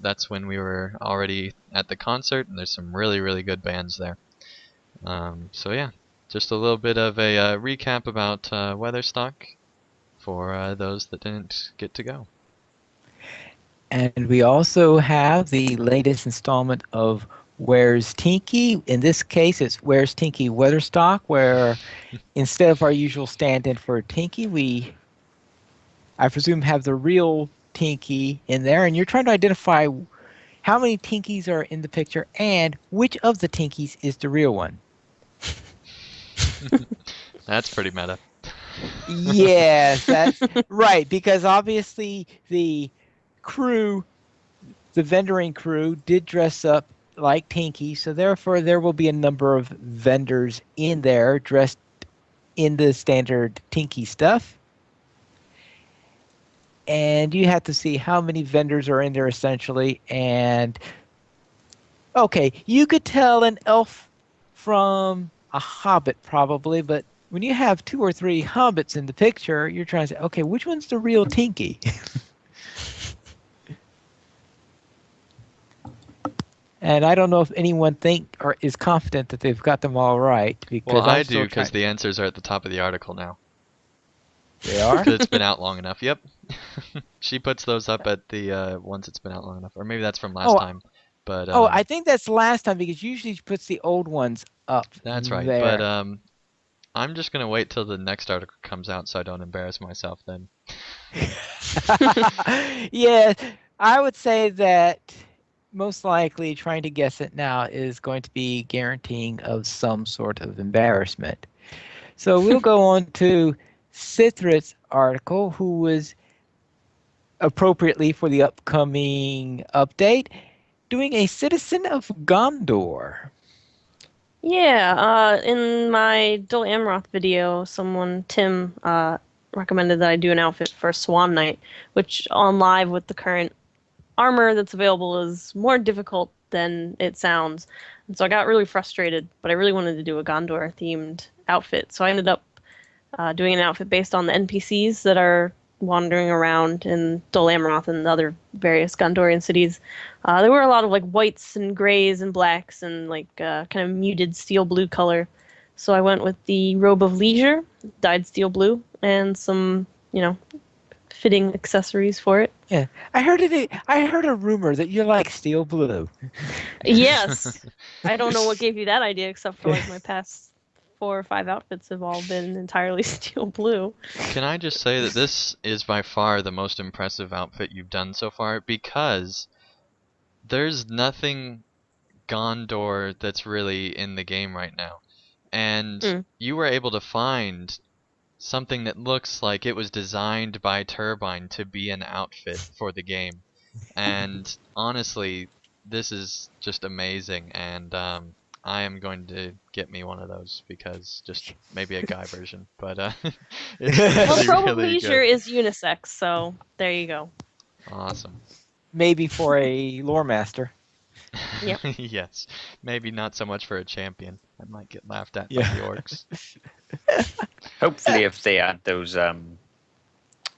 that's when we were already at the concert and there's some really, really good bands there. So yeah, just a little bit of a recap about Weatherstock for those that didn't get to go. And we also have the latest installment of Where's Tinky? In this case, it's Where's Tinky Weatherstock, where instead of our usual stand-in for Tinky, I presume, have the real Tinky in there. And you're trying to identify how many Tinkies are in the picture and which of the Tinkies is the real one. That's pretty meta. Yes, that's right, because obviously the crew, the vendoring crew, did dress up like Tinky, so therefore there will be a number of vendors in there dressed in the standard Tinky stuff. And you have to see how many vendors are in there essentially. And okay, you could tell an elf from a hobbit probably, but when you have 2 or 3 hobbits in the picture, you're trying to say, okay, which one's the real Tinky? And I don't know if anyone is confident that they've got them all right, because Well, I I'm do still because trying. the answers are at the top of the article now. They are? Because it's been out long enough. Yep. She puts those up at the once it's been out long enough, or maybe that's from last time. But I think that's last time because usually she puts the old ones up. That's right. There. But I'm just gonna wait till the next article comes out so I don't embarrass myself then. Yeah, I would say that most likely trying to guess it now is going to be guaranteeing of some sort of embarrassment. So we'll go on to Cithrit's article, who was appropriately for the upcoming update, doing a Citizen of Gondor. Yeah, in my Dol Amroth video, Tim, recommended that I do an outfit for Swan Knight, which on live with the current armor that's available is more difficult than it sounds. And so I got really frustrated, but I really wanted to do a Gondor themed outfit. So I ended up doing an outfit based on the NPCs that are wandering around in Dol Amroth and other various Gondorian cities. There were a lot of like whites and grays and blacks and like kind of muted steel blue color. So I went with the robe of leisure, dyed steel blue, and some, fitting accessories for it. Yeah, I heard a rumor that you like steel blue. Yes. I don't know what gave you that idea, except for like my past 4 or 5 outfits have all been entirely steel blue. Can I just say that this is by far the most impressive outfit you've done so far, because there's nothing Gondor that's really in the game right now. And you were able to find something that looks like it was designed by Turbine to be an outfit for the game. And honestly, this is just amazing. And I am going to get me one of those because just maybe a guy version, but it's Well, really, Probe of really Leisure good. is unisex, so there you go. Awesome. Maybe for a lore master. Yep. Yes, maybe not so much for a champion. I might get laughed at by Yeah. the orcs. Hopefully, if they add those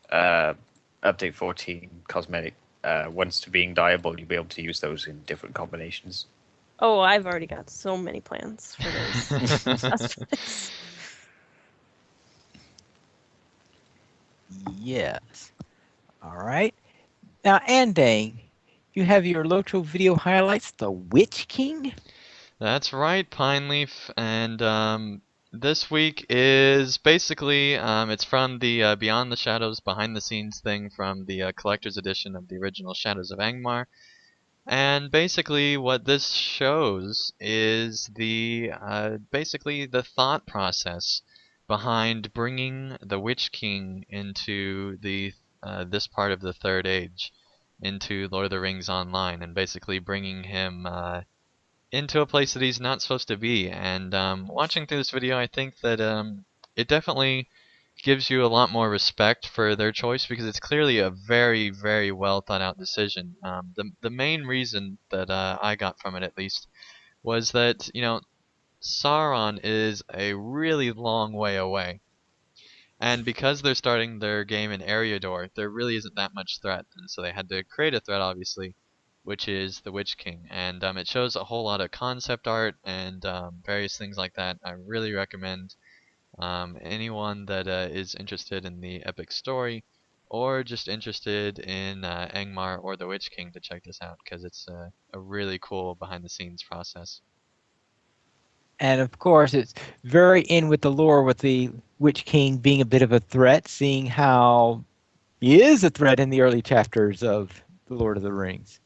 update 14 cosmetic ones to being dyeable, you'll be able to use those in different combinations. Oh, I've already got so many plans for those cosmetics. Yes. All right. Now, Andang, you have your LOTRO video highlights, The Witch King? That's right, Pine Leaf, and this week is basically it's from the Beyond the Shadows behind the scenes thing from the collector's edition of the original Shadows of Angmar. And basically, what this shows is the basically the thought process behind bringing the Witch King into the this part of the Third Age, into Lord of the Rings Online, and basically bringing him into a place that he's not supposed to be. And watching through this video, I think that it definitely gives you a lot more respect for their choice because it's clearly a very, very well thought out decision. The main reason that I got from it, at least, was that Sauron is a really long way away, and because they're starting their game in Eriador, there really isn't that much threat, and so they had to create a threat, obviously, which is the Witch King, and it shows a whole lot of concept art and various things like that. I really recommend anyone that is interested in the epic story or just interested in Angmar or the Witch King to check this out because it's a really cool behind the scenes process. And of course, it's very in with the lore with the Witch King being a bit of a threat, seeing how he is a threat in the early chapters of The Lord of the Rings.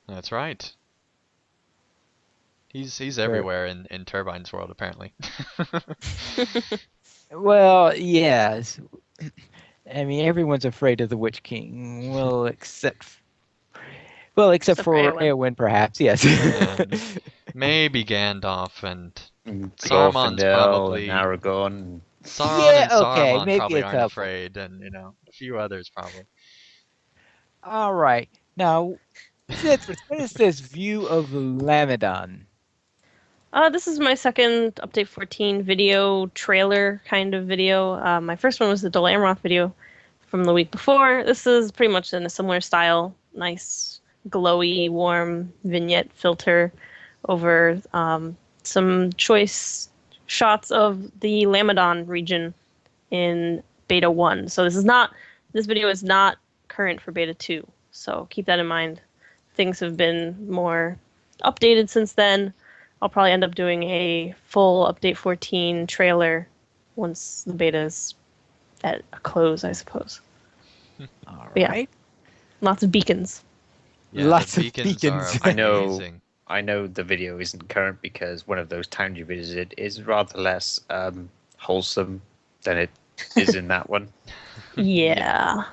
That's right. He's everywhere in Turbine's world, apparently. Well, yes. I mean, everyone's afraid of the Witch King. Well, except for Eowyn, perhaps. Yes. And maybe Gandalf and Saruman's Glorfindel probably and Aragorn. Sauron Yeah, and okay, Saruman maybe probably a aren't couple. afraid, and a few others probably. All right. Now, Citrus, what is this view of Lamadon? This is my second Update 14 video trailer kind of video. My first one was the Dol Amroth video from the week before. This is pretty much in a similar style. Nice, glowy, warm vignette filter over some choice shots of the Lamadon region in Beta 1. So this video is not current for Beta 2. So keep that in mind. Things have been more updated since then. I'll probably end up doing a full Update 14 trailer once the beta's at a close, I suppose. All Yeah. right. Lots of beacons. Yeah, Lots the of beacons beacons. are I know. amazing. I know the video isn't current because one of those towns you visited is rather less wholesome than it is in that one. Yeah.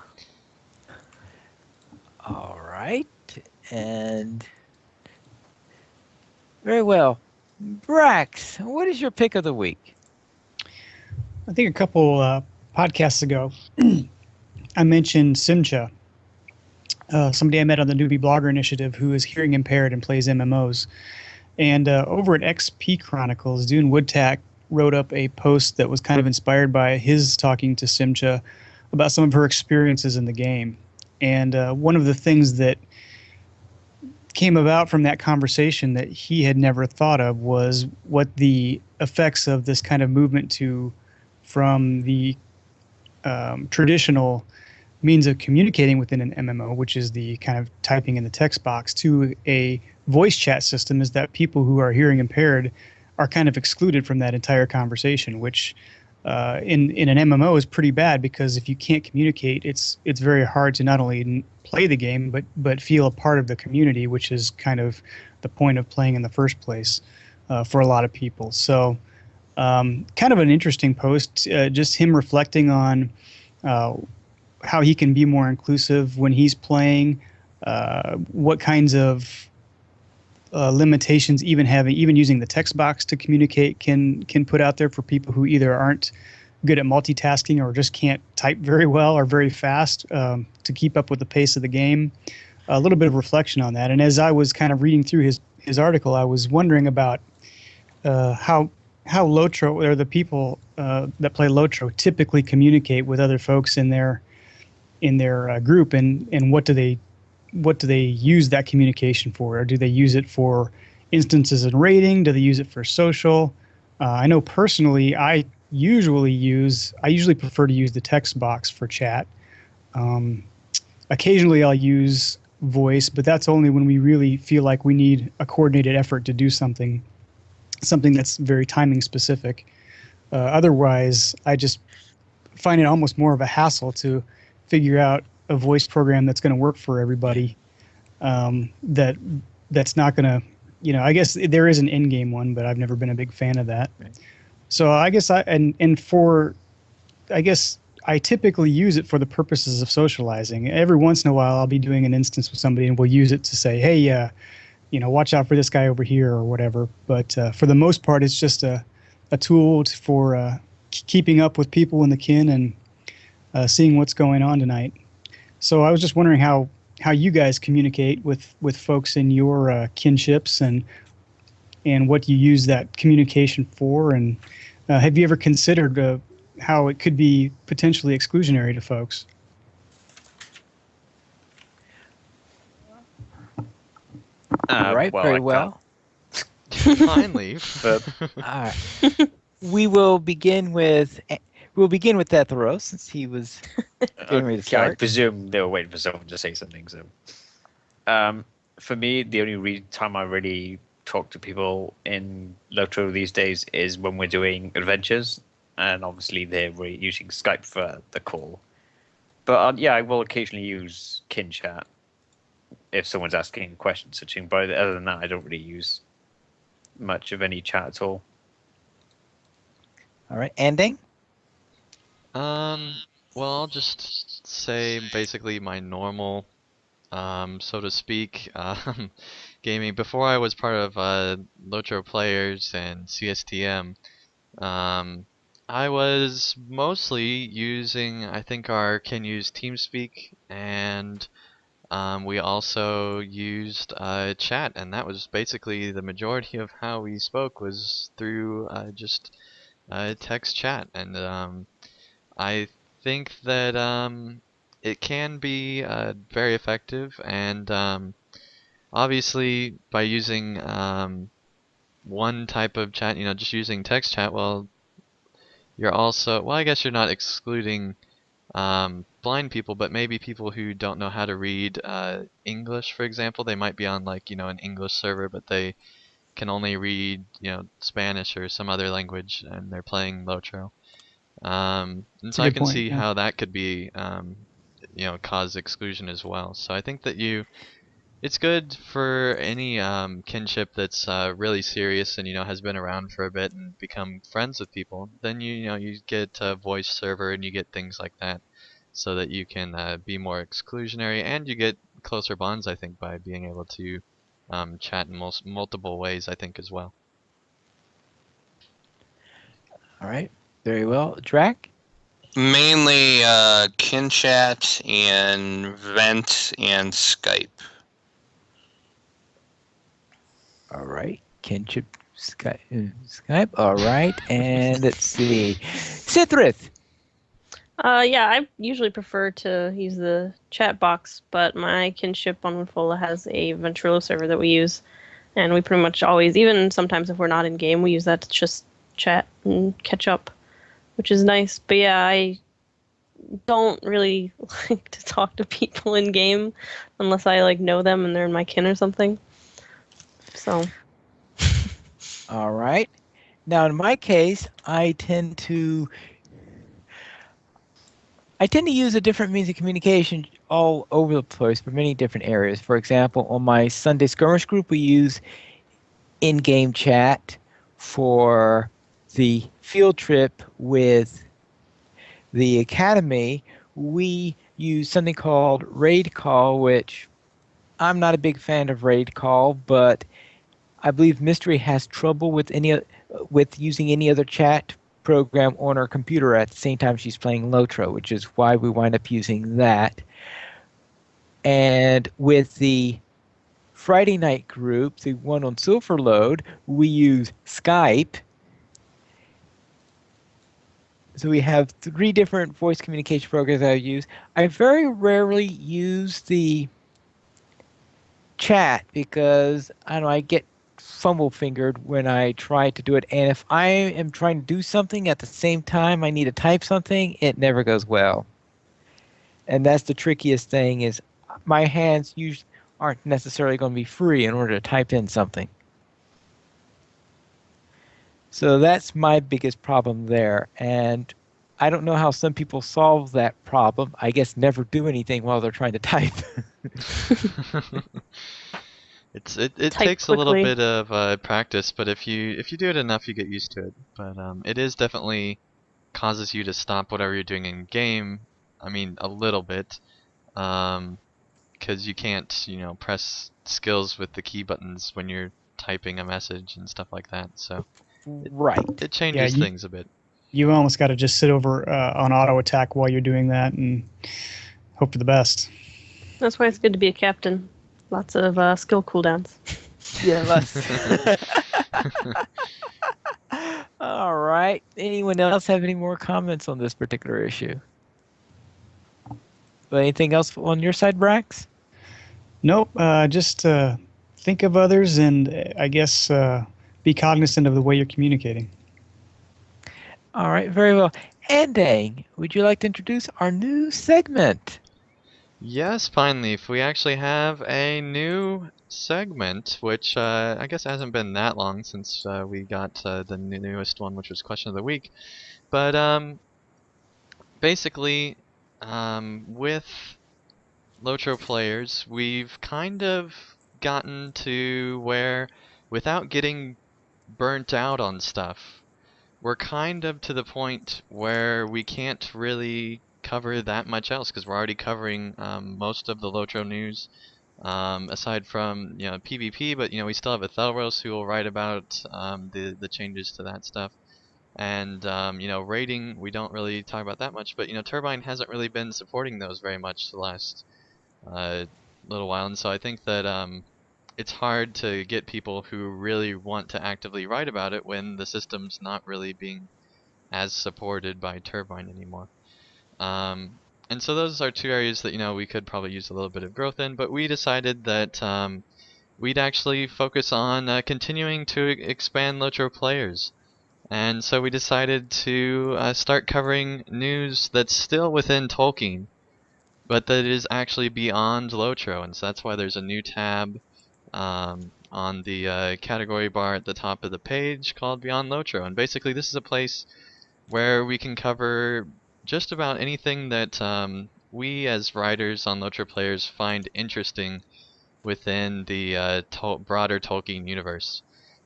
All right. And very well. Brax, what is your pick of the week? I think a couple podcasts ago, I mentioned Simcha, somebody I met on the Newbie Blogger Initiative who is hearing impaired and plays MMOs. And over at XP Chronicles, Dune Woodtack wrote up a post that was kind of inspired by his talking to Simcha about some of her experiences in the game. And one of the things that came about from that conversation that he had never thought of was what the effects of this kind of movement from the traditional means of communicating within an MMO, which is the kind of typing in the text box, to a voice chat system, is that people who are hearing impaired are kind of excluded from that entire conversation, which in an MMO is pretty bad because if you can't communicate, it's very hard to not only play the game but feel a part of the community, which is kind of the point of playing in the first place for a lot of people. So kind of an interesting post, just him reflecting on how he can be more inclusive when he's playing, what kinds of limitations even using the text box to communicate can put out there for people who either aren't good at multitasking or just can't type very well or very fast to keep up with the pace of the game. A little bit of reflection on that. And as I was kind of reading through his article, I was wondering about how LOTRO, or the people that play LOTRO, typically communicate with other folks in their group, and what do they use that communication for? Or do they use it for instances in rating? Do they use it for social? I know personally, I usually prefer to use the text box for chat. Occasionally I'll use voice, but that's only when we really feel like we need a coordinated effort to do something that's very timing specific. Otherwise, I just find it almost more of a hassle to figure out a voice program that's going to work for everybody. That's not going to, I guess there is an in-game one, but I've never been a big fan of that. Right. So I guess I typically use it for the purposes of socializing. Every once in a while, I'll be doing an instance with somebody, and we'll use it to say, "Hey, watch out for this guy over here," or whatever. But for the most part, it's just a tool for keeping up with people in the kin and seeing what's going on tonight. So I was just wondering how you guys communicate with folks in your kinships and what you use that communication for, and have you ever considered how it could be potentially exclusionary to folks? Right, well, very I well. Finally. But All right. We'll begin with Ethros, since he was getting ready to I start. presume they were waiting for someone to say something. So, for me, the only time I really talk to people in LOTRO these days is when we're doing adventures, and obviously they're using Skype for the call. But I will occasionally use kin chat if someone's asking a question, such thing. But other than that, I don't really use much of any chat at all. All right, ending. Well, I'll just say basically my normal, so to speak, gaming. Before I was part of LOTRO Players and CSTM, I was mostly using, I think our can use TeamSpeak, and we also used chat, and that was basically the majority of how we spoke was through just text chat. And I think that it can be very effective, and obviously by using one type of chat, just using text chat, well, you're also, well, I guess you're not excluding blind people, but maybe people who don't know how to read English, for example. They might be on an English server, but they can only read Spanish or some other language, and they're playing LOTRO. And so I can see how that could be cause exclusion as well. So I think that it's good for any kinship that's really serious and has been around for a bit and become friends with people. Then you get a voice server and you get things like that, so that you can be more exclusionary, and you get closer bonds, I think, by being able to chat in multiple ways, I think, as well. All right, very well. Drac? Mainly KinChat and Vent and Skype. All right, kinship Skype. All right, and let's see, Sithrith. I usually prefer to use the chat box, but my kinship on Winfola has a Ventrilo server that we use, and we pretty much always, even sometimes if we're not in game, we use that to just chat and catch up, which is nice. But yeah, I don't really like to talk to people in game unless I know them and they're in my kin or something. So. All right. Now, in my case, I tend to use a different means of communication all over the place for many different areas. For example, on my Sunday skirmish group, we use in-game chat. For the field trip with the academy, we use something called Raid Call, which I'm not a big fan of Raid Call, but I believe Mystery has trouble with with using any other chat program on her computer at the same time she's playing LOTRO, which is why we wind up using that. And with the Friday night group, the one on Silverload, we use Skype. So we have 3 different voice communication programs I use. I very rarely use the chat because I don't know, I get fumble fingered when I try to do it. And if I am trying to do something at the same time I need to type something, it never goes well. And that's the trickiest thing is my hands usually aren't necessarily going to be free in order to type in something. So that's my biggest problem there. And I don't know how some people solve that problem. I guess never do anything while they're trying to type. It Type takes a little quickly. bit of practice, but if you do it enough, you get used to it. But it is definitely causes you to stop whatever you're doing in game. I mean, a little bit, because you can't, press skills with the key buttons when you're typing a message and stuff like that. So Right. it changes things a bit. You almost got to just sit over on auto attack while you're doing that and hope for the best. That's why it's good to be a captain. Lots of skill cooldowns. Yeah, All right. Anyone else have any more comments on this particular issue? Anything else on your side, Brax? Nope. Just think of others and I guess be cognizant of the way you're communicating. All right, very well. And Dang, would you like to introduce our new segment? Yes, Pineleaf, we actually have a new segment, which I guess hasn't been that long since we got the newest one, which was Question of the Week. But basically, with LOTRO players, we've kind of gotten to where, without getting burnt out on stuff, we're kind of to the point where we can't really cover that much else because we're already covering most of the LOTRO news, aside from PvP. But we still have Aethelros who will write about the changes to that stuff, and rating we don't really talk about that much. But Turbine hasn't really been supporting those very much the last little while, and so I think that it's hard to get people who really want to actively write about it when the system's not really being as supported by Turbine anymore. And so those are 2 areas that we could probably use a little bit of growth in, but we decided that we'd actually focus on continuing to expand LOTRO players. And so we decided to start covering news that's still within Tolkien, but that is actually beyond LOTRO, and so that's why there's a new tab on the category bar at the top of the page called Beyond LOTRO. And basically this is a place where we can cover just about anything that we as writers on LOTRO players find interesting within the broader Tolkien universe.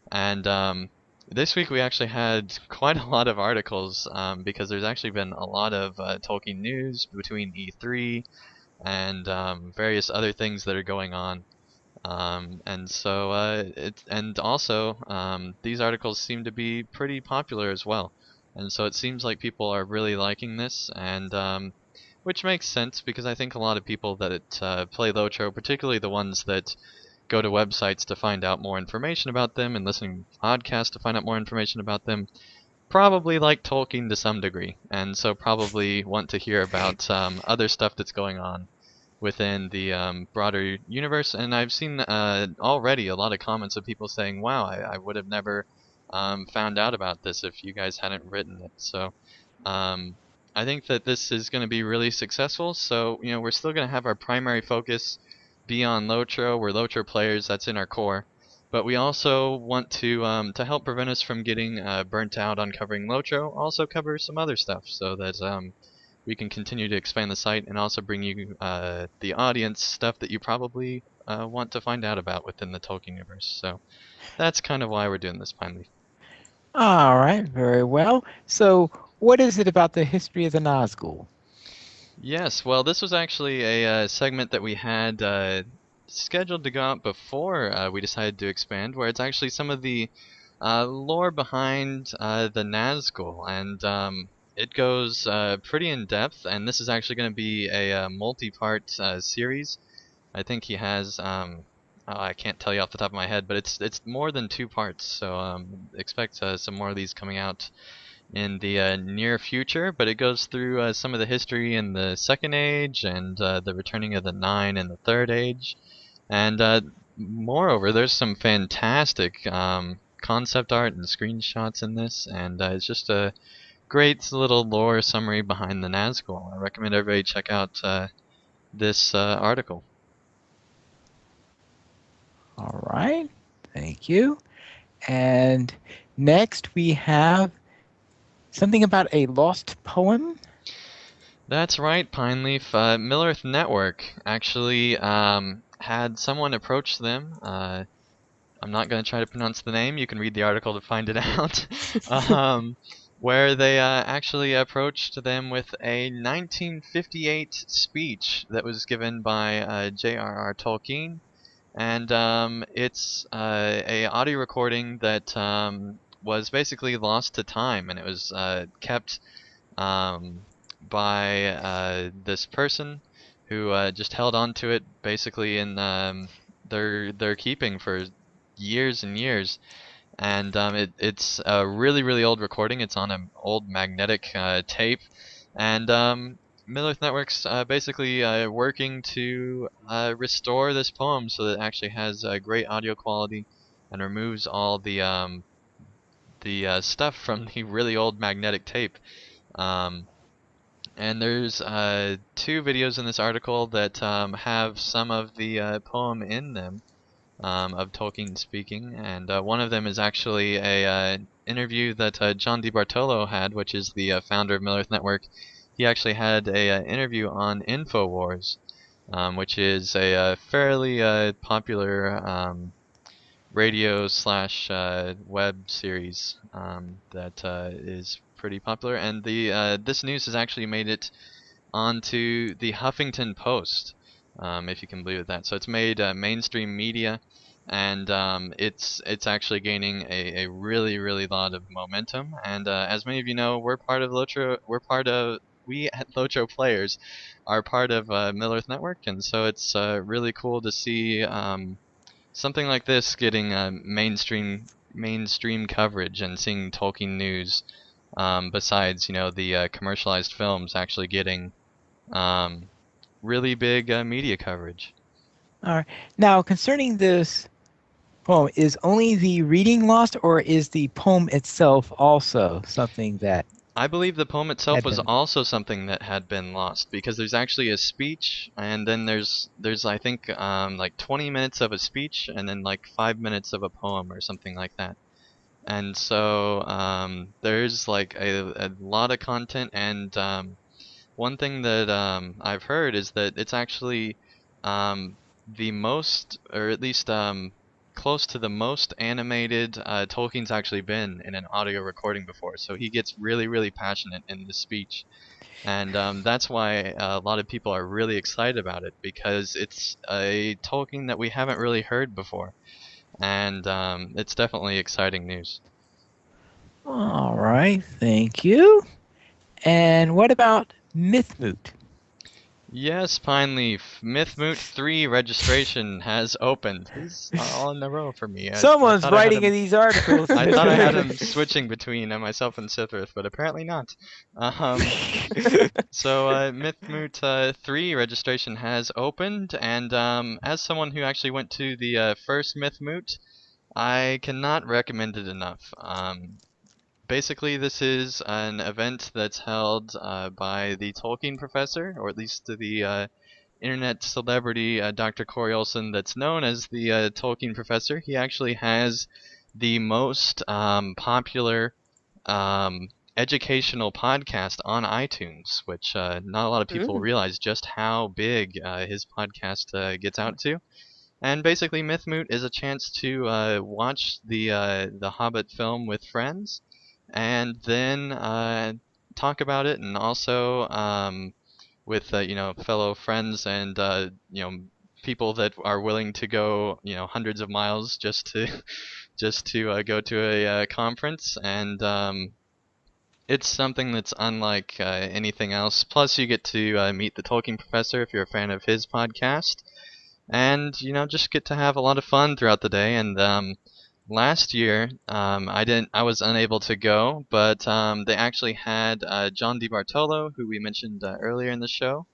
And this week we actually had quite a lot of articles because there's actually been a lot of Tolkien news between E3 and various other things that are going on. And also these articles seem to be pretty popular as well, and so it seems like people are really liking this, and which makes sense because I think a lot of people that play LOTRO, particularly the ones that go to websites to find out more information about them and listen to podcasts to find out more information about them, probably like Tolkien to some degree, and so probably want to hear about other stuff that's going on within the broader universe. And I've seen already a lot of comments of people saying, wow, I would have never found out about this if you guys hadn't written it. So I think that this is going to be really successful. So we're still going to have our primary focus be on LOTRO. We're LOTRO players, that's in our core. But we also want to help prevent us from getting burnt out on covering LOTRO, also cover some other stuff so that we can continue to expand the site and also bring you the audience stuff that you probably want to find out about within the Tolkien universe. So that's kind of why we're doing this, Pineleaf. All right, very well. So what is it about the history of the Nazgul? Yes, well, this was actually a segment that we had scheduled to go out before we decided to expand, where it's actually some of the lore behind the Nazgul, and it goes pretty in depth. And this is actually going to be a multi-part series. I think he has oh, I can't tell you off the top of my head, but it's more than 2 parts. So expect some more of these coming out in the near future. But it goes through some of the history in the Second Age and the returning of the Nine in the Third Age. And moreover, there's some fantastic concept art and screenshots in this, and it's just a great little lore summary behind the Nazgul. I recommend everybody check out this article. All right. Thank you. And next we have something about a lost poem. That's right, Pineleaf. Middle Earth Network actually had someone approach them. I'm not going to try to pronounce the name. You can read the article to find it out. Where they actually approached them with a 1958 speech that was given by J.R.R. Tolkien. And it's a audio recording that was basically lost to time, and it was kept by this person who just held on to it basically in their keeping for years and years. And it's a really old recording. It's on an old magnetic tape, and Middle Earth Network's basically working to restore this poem so that it actually has great audio quality and removes all the stuff from the really old magnetic tape. And there's 2 videos in this article that have some of the poem in them. Of Tolkien speaking, and one of them is actually a interview that John DiBartolo had, which is the founder of Middle Earth Network. He actually had a interview on InfoWars, which is a fairly popular radio slash web series that is pretty popular. And the this news has actually made it onto the Huffington Post. If you can believe it that. So it's made mainstream media, and it's actually gaining a really lot of momentum. And as many of you know, we're part of LOTRO. We at LOTRO Players are part of Middle Earth Network, and so it's really cool to see something like this getting mainstream coverage, and seeing Tolkien news besides the commercialized films actually getting really big media coverage. All right. Now, concerning this poem, is only the reading lost, or is the poem itself also something that... I believe the poem itself Had was been- also something that had been lost, because there's actually a speech, and then there's I think like 20 minutes of a speech, and then like 5 minutes of a poem or something like that. And so there's like a lot of content, and one thing that I've heard is that it's actually the most, or at least close to the most animated Tolkien's actually been in an audio recording before. So he gets really passionate in the speech. And that's why a lot of people are really excited about it, because it's a Tolkien that we haven't really heard before. And it's definitely exciting news. All right. Thank you. And what about Mythmoot? Yes, Pineleaf. Mythmoot 3 registration has opened. These are all in a row for me. Someone's thought I had writing them- in these articles. I thought I had them switching between myself and Sithirth, but apparently not. So Mythmoot 3 registration has opened, and as someone who actually went to the first Mythmoot, I cannot recommend it enough. Basically, this is an event that's held by the Tolkien professor, or at least the internet celebrity Dr. Corey Olson, that's known as the Tolkien professor. He actually has the most popular educational podcast on iTunes, which not a lot of people realize just how big his podcast gets out to. And basically, Mythmoot is a chance to watch the Hobbit film with friends, and then talk about it, and also with fellow friends, and people that are willing to go, hundreds of miles just to go to a conference, and it's something that's unlike anything else. Plus, you get to meet the Tolkien professor if you're a fan of his podcast, and just get to have a lot of fun throughout the day. And last year, I was unable to go, but they actually had John DiBartolo, who we mentioned earlier in the show,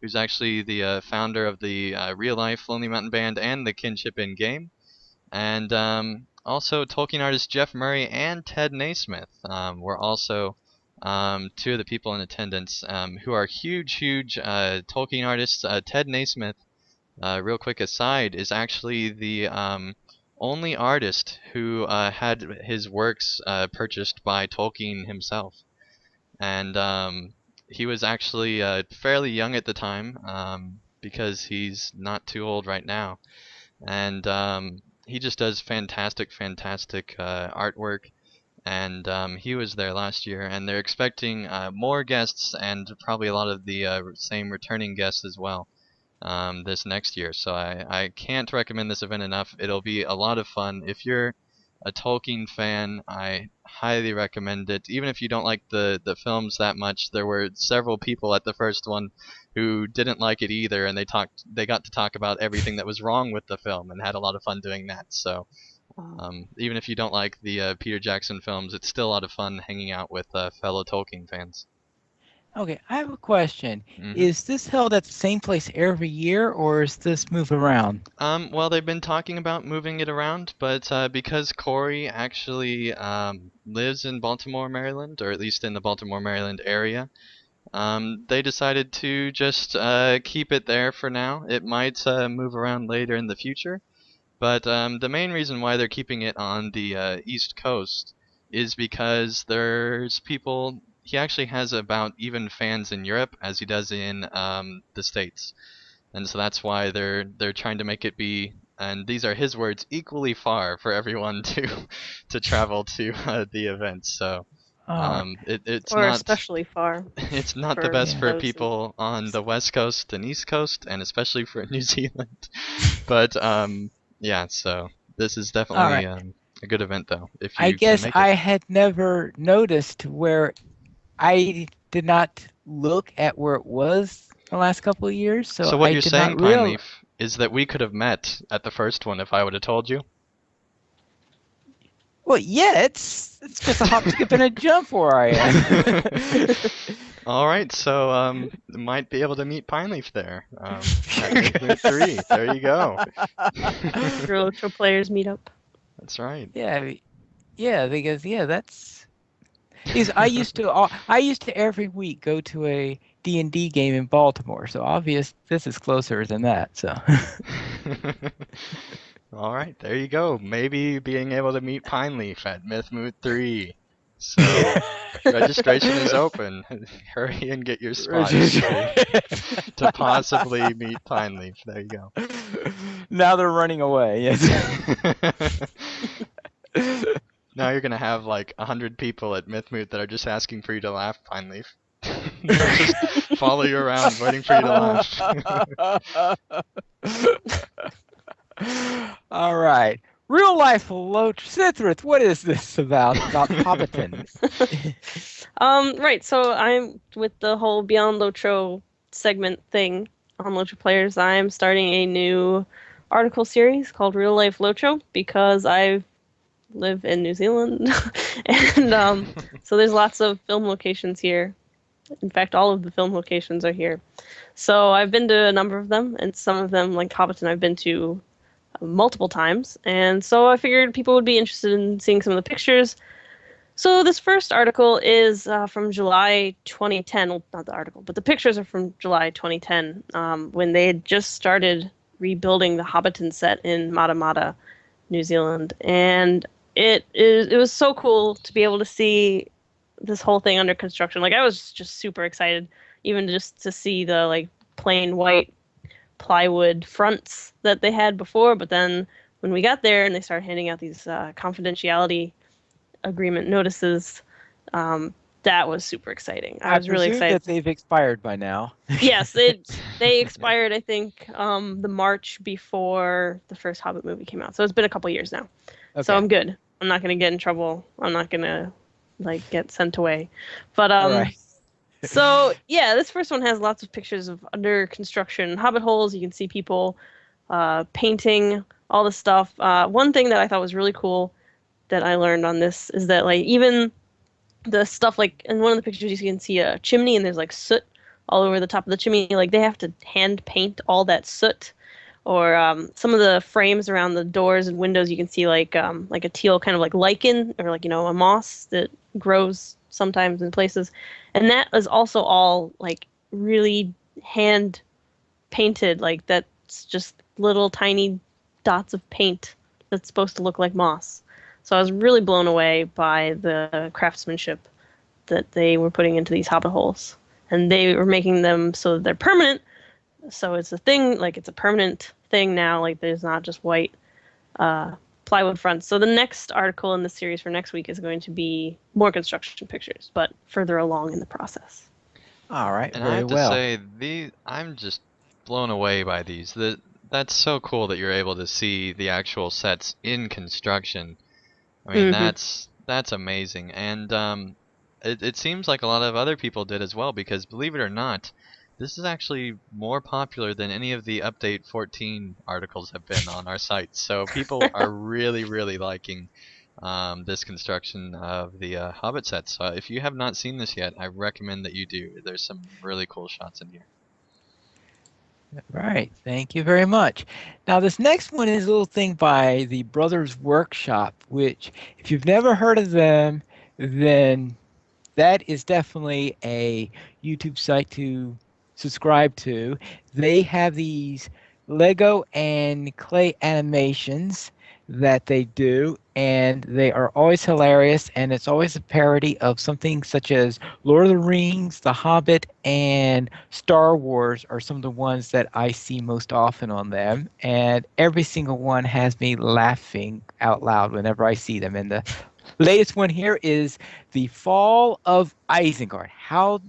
who's actually the founder of the Real Life Lonely Mountain Band and the Kinship in Game, and also Tolkien artist Jeff Murray and Ted Naismith were also two of the people in attendance who are huge Tolkien artists. Ted Naismith, real quick aside, is actually the only artist who had his works purchased by Tolkien himself. And he was actually fairly young at the time, because he's not too old right now. And he just does fantastic artwork. And he was there last year, and they're expecting more guests and probably a lot of the same returning guests as well this next year. So I can't recommend this event enough. It'll be a lot of fun. If you're a Tolkien fan, I highly recommend it. Even if you don't like the films that much, there were several people at the first one who didn't like it either, and they got to talk about everything that was wrong with the film and had a lot of fun doing that. So even if you don't like the Peter Jackson films, it's still a lot of fun hanging out with fellow Tolkien fans. Okay, I have a question. Mhm. Is this held at the same place every year, or is this move around? Well, they've been talking about moving it around, but because Corey actually lives in Baltimore, Maryland, or at least in the Baltimore, Maryland area, they decided to just keep it there for now. It might move around later in the future, but the main reason why they're keeping it on the East Coast is because there's people. He actually has about even fans in Europe as he does in the States, and so that's why they're trying to make it be. And these are his words: equally far for everyone to travel to the event. So it's Or not especially far. it's not the for best for those people on the West Coast and East Coast, and especially for New Zealand. But yeah, so this is definitely All right. a good event, though, if I you can guess make I it. had never noticed where I did not look at where it was the last couple of years, so So what I you're did saying, not real. Pineleaf, is that we could have met at the first one if I would have told you? Well, yeah, it's just a hop, skip, and a jump where I am. All right, so might be able to meet Pineleaf there at Midmood 3. There you go. LOTRO players meetup. That's right. Yeah, because because I used to every week go to a D&D game in Baltimore, so obvious this is closer than that. So All right, there you go. Maybe being able to meet Pineleaf at Mythmoot 3. So registration is open. Hurry and get your spot to possibly meet Pineleaf. There you go. Now they're running away. Yes. Now you're gonna have like 100 people at Mythmoot that are just asking for you to laugh, Pineleaf. They'll just follow you around waiting for you to laugh. All right. Real life Sithrith, what is this about Hobbiton? Right, so I'm with the whole Beyond LOTRO segment thing on LOTRO Players. I'm starting a new article series called Real Life LOTRO because I live in New Zealand, and so there's lots of film locations here. In fact, all of the film locations are here. So I've been to a number of them, and some of them, like Hobbiton, I've been to multiple times, and so I figured people would be interested in seeing some of the pictures. So this first article is from July 2010. Well, not the article, but the pictures are from July 2010, when they had just started rebuilding the Hobbiton set in Matamata, New Zealand, and it was so cool to be able to see this whole thing under construction. Like, I was just super excited, even just to see the like plain white plywood fronts that they had before. But then when we got there and they started handing out these confidentiality agreement notices, that was super exciting. I I was really presume excited. that they've expired by now. Yes, they expired, I think, the March before the first Hobbit movie came out. So it's been a couple years now. So Okay. I'm good. I'm not gonna get in trouble. I'm not gonna like get sent away. But All right. so yeah, this first one has lots of pictures of under construction Hobbit holes. You can see people painting all the stuff. One thing that I thought was really cool that I learned on this is that like even the stuff like in one of the pictures you can see a chimney and there's like soot all over the top of the chimney. Like they have to hand paint all that soot. Or some of the frames around the doors and windows, you can see like a teal kind of like lichen or like a moss that grows sometimes in places, and that is also all like really hand painted. Like that's just little tiny dots of paint that's supposed to look like moss. So I was really blown away by the craftsmanship that they were putting into these hobbit holes, and they were making them so that they're permanent. So it's a thing, like it's a permanent thing now. Like there's not just white plywood fronts. So the next article in the series for next week is going to be more construction pictures, but further along in the process. All right. And I Very have to well. say, I'm just blown away by these. That's so cool that you're able to see the actual sets in construction. I mean, that's amazing, and it seems like a lot of other people did as well. Because believe it or not, this is actually more popular than any of the Update 14 articles have been on our site. So people are really, really liking this construction of the Hobbit sets. So if you have not seen this yet, I recommend that you do. There's some really cool shots in here. Right. Thank you very much. Now, this next one is a little thing by the Brothers Workshop, which, if you've never heard of them, then that is definitely a YouTube site to subscribe to. They have these Lego and clay animations that they do, and they are always hilarious, and it's always a parody of something such as Lord of the Rings, The Hobbit, and Star Wars are some of the ones that I see most often on them, and every single one has me laughing out loud whenever I see them. And the latest one here is the fall of Isengard. How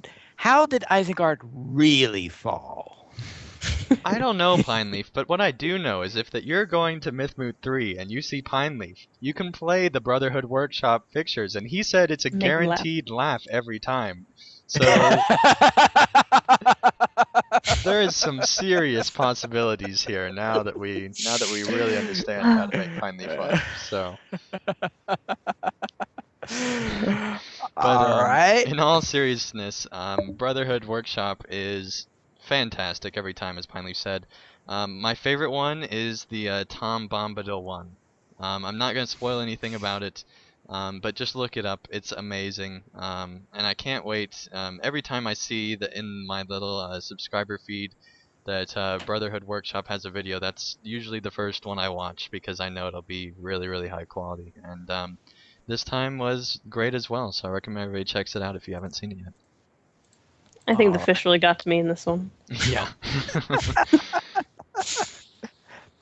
did Isengard really fall? I don't know Pineleaf, but what I do know is if that you're going to Mythmoot 3 and you see Pineleaf, you can play the Brotherhood Workshop pictures, and he said it's a Make him laugh. guaranteed laugh every time. So there is some serious possibilities here now that we really understand how to make Pineleaf laugh. So All right. in all seriousness, Brotherhood Workshop is fantastic every time, as Pineleaf said. My favorite one is the Tom Bombadil one. I'm not going to spoil anything about it, but just look it up. It's amazing, and I can't wait. Every time I see that in my little subscriber feed that Brotherhood Workshop has a video, that's usually the first one I watch because I know it'll be really, really high quality. And this time was great as well, so I recommend everybody checks it out if you haven't seen it yet. I think the fish really got to me in this one. Yeah.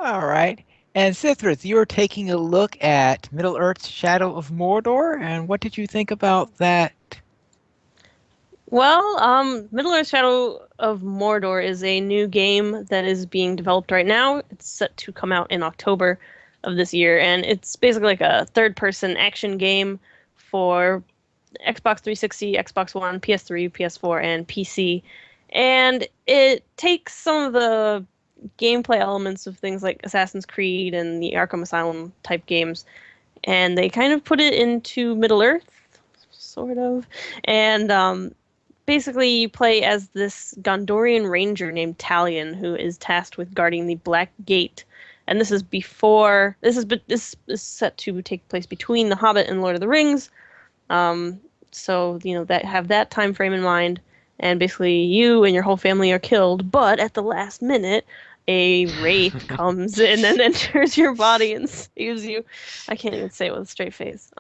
All right. And Sithrith, you were taking a look at Middle-earth's Shadow of Mordor, and what did you think about that? Well, Middle-earth Shadow of Mordor is a new game that is being developed right now. It's set to come out in October of this year, and it's basically like a third-person action game for Xbox 360, Xbox One, PS3, PS4, and PC. And it takes some of the gameplay elements of things like Assassin's Creed and the Arkham Asylum type games, and they kind of put it into Middle-earth, sort of. And basically, you play as this Gondorian ranger named Talion, who is tasked with guarding the Black Gate. And this is before this is set to take place between The Hobbit and Lord of the Rings. So that have that time frame in mind, and basically you and your whole family are killed. But at the last minute, a wraith comes in and enters your body and saves you. I can't even say it with a straight face.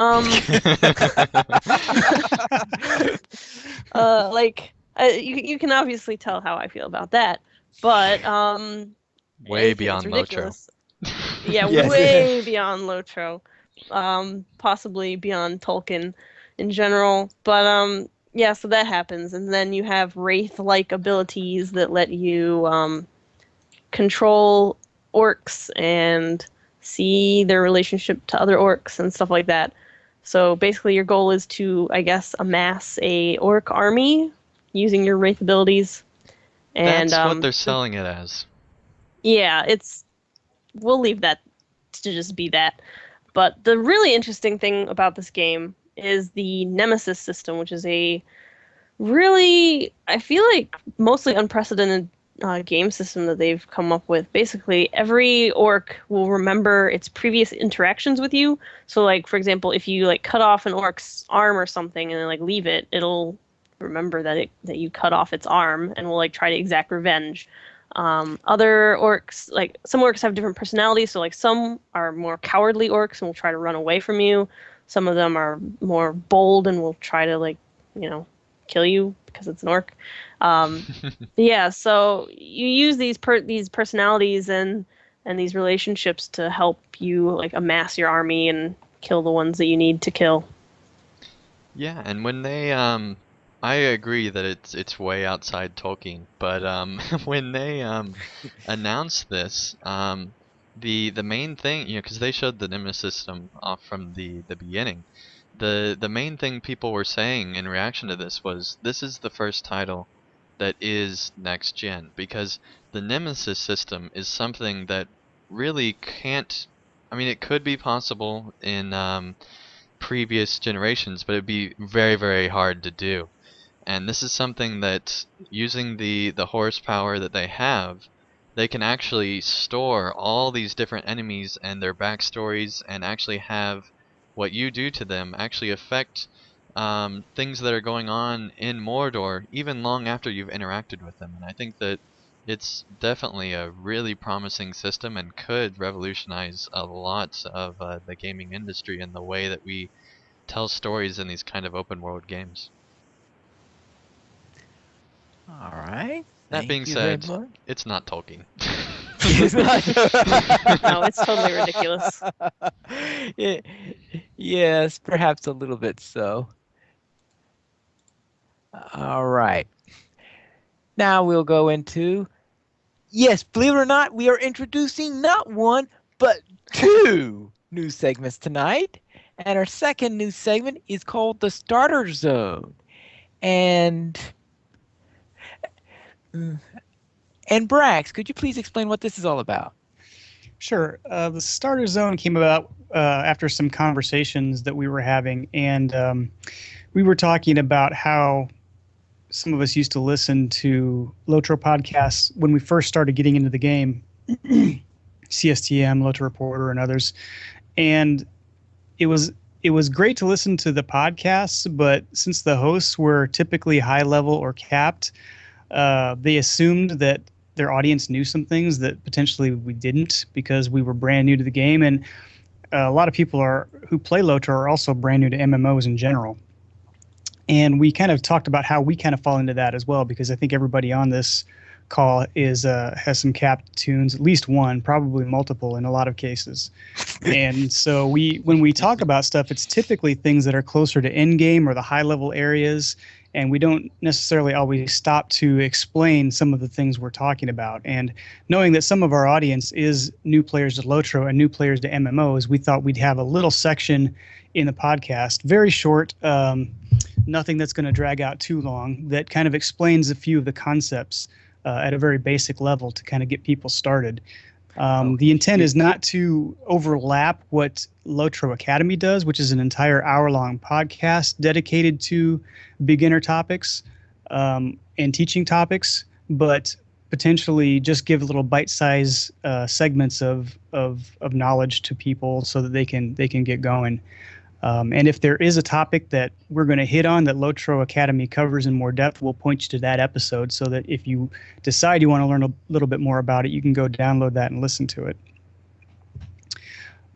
You can obviously tell how I feel about that, but way it's beyond LOTRO. ridiculous. Yeah, Yes. way beyond LOTRO. Possibly beyond Tolkien in general. But yeah, so that happens, and then you have wraith-like abilities that let you control orcs and see their relationship to other orcs and stuff like that. So basically, your goal is to, I guess, amass a orc army using your wraith abilities. And That's what they're selling it as. yeah, we'll leave that to just be that. But the really interesting thing about this game is the Nemesis system, which is a really, I feel like, mostly unprecedented game system that they've come up with. Basically, every orc will remember its previous interactions with you. So, like, for example, if you like cut off an orc's arm or something and then like leave it, it'll remember that you cut off its arm and will like try to exact revenge. Other orcs, like some orcs have different personalities. So like some are more cowardly orcs and will try to run away from you. Some of them are more bold and will try to like, kill you because it's an orc. Yeah, so you use these personalities and these relationships to help you like amass your army and kill the ones that you need to kill. Yeah, and when they I agree that it's way outside Tolkien, but when they announced this, the main thing, because they showed the Nemesis system off from the beginning. The main thing people were saying in reaction to this was this is the first title that is next gen, because the Nemesis system is something that really can't, I mean, it could be possible in previous generations, but it'd be very, very hard to do. And this is something that, using the horsepower that they have, they can actually store all these different enemies and their backstories, and actually have what you do to them actually affect things that are going on in Mordor even long after you've interacted with them. And I think that it's definitely a really promising system and could revolutionize a lot of the gaming industry and the way that we tell stories in these kind of open world games. All right. That Thank being you very said, much. it's not Tolkien. No, it's totally ridiculous. Yes, perhaps a little bit so. All right. Now we'll go into, yes, believe it or not, we are introducing not one, but two new segments tonight. And our second new segment is called the Starter Zone. And Brax, could you please explain what this is all about? Sure. The Starter Zone came about after some conversations that we were having, and we were talking about how some of us used to listen to LOTRO podcasts when we first started getting into the game, CSTM, LOTRO Reporter, and others. And it was great to listen to the podcasts, but since the hosts were typically high level or capped, they assumed that their audience knew some things that potentially we didn't, because we were brand new to the game. And a lot of people who play LOTRO are also brand new to MMOs in general. And we kind of talked about how we kind of fall into that as well, because I think everybody on this call has some capped tunes, at least one, probably multiple in a lot of cases. And so when we talk about stuff, it's typically things that are closer to end game or the high level areas, and we don't necessarily always stop to explain some of the things we're talking about. And knowing that some of our audience is new players to LOTRO and new players to MMOs, we thought we'd have a little section in the podcast, very short, nothing that's going to drag out too long, that kind of explains a few of the concepts at a very basic level to kind of get people started. The intent is not to overlap what LOTRO Academy does, which is an entire hour-long podcast dedicated to beginner topics and teaching topics, but potentially just give little bite-sized segments of knowledge to people so that they can get going. And if there is a topic that we're going to hit on that LOTRO Academy covers in more depth, we'll point you to that episode so that if you decide you want to learn a little bit more about it, you can go download that and listen to it.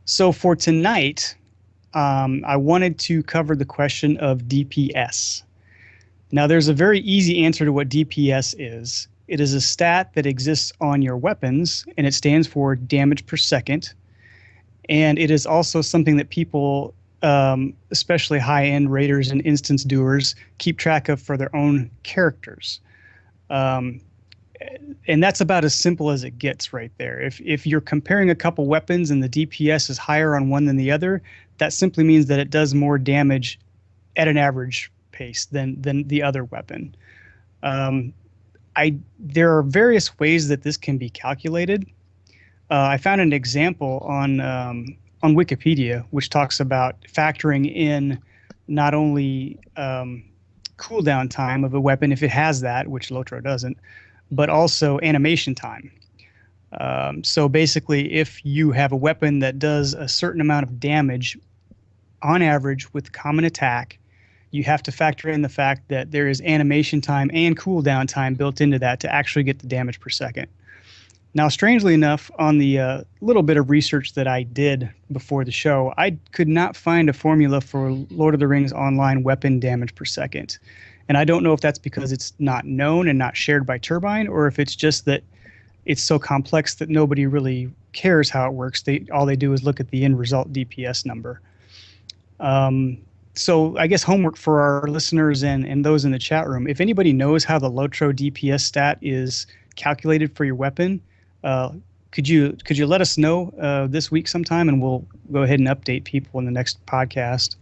So for tonight, I wanted to cover the question of DPS. Now, there's a very easy answer to what DPS is. It is a stat that exists on your weapons, and it stands for damage per second. And it is also something that people especially high-end raiders and instance doers, keep track of for their own characters. Um, and that's about as simple as it gets right there. If you're comparing a couple weapons and the DPS is higher on one than the other, that simply means that it does more damage at an average pace than the other weapon. There are various ways that this can be calculated. I found an example on Wikipedia, which talks about factoring in not only cooldown time of a weapon if it has that, which LOTRO doesn't, but also animation time. So basically, if you have a weapon that does a certain amount of damage on average with common attack, you have to factor in the fact that there is animation time and cooldown time built into that to actually get the damage per second. Now, strangely enough, on the little bit of research that I did before the show, I could not find a formula for Lord of the Rings Online weapon damage per second. And I don't know if that's because it's not known and not shared by Turbine, or if it's just that it's so complex that nobody really cares how it works. All they do is look at the end result DPS number. So I guess homework for our listeners and those in the chat room, if anybody knows how the LOTRO DPS stat is calculated for your weapon, could you let us know this week sometime, and we'll go ahead and update people in the next podcast.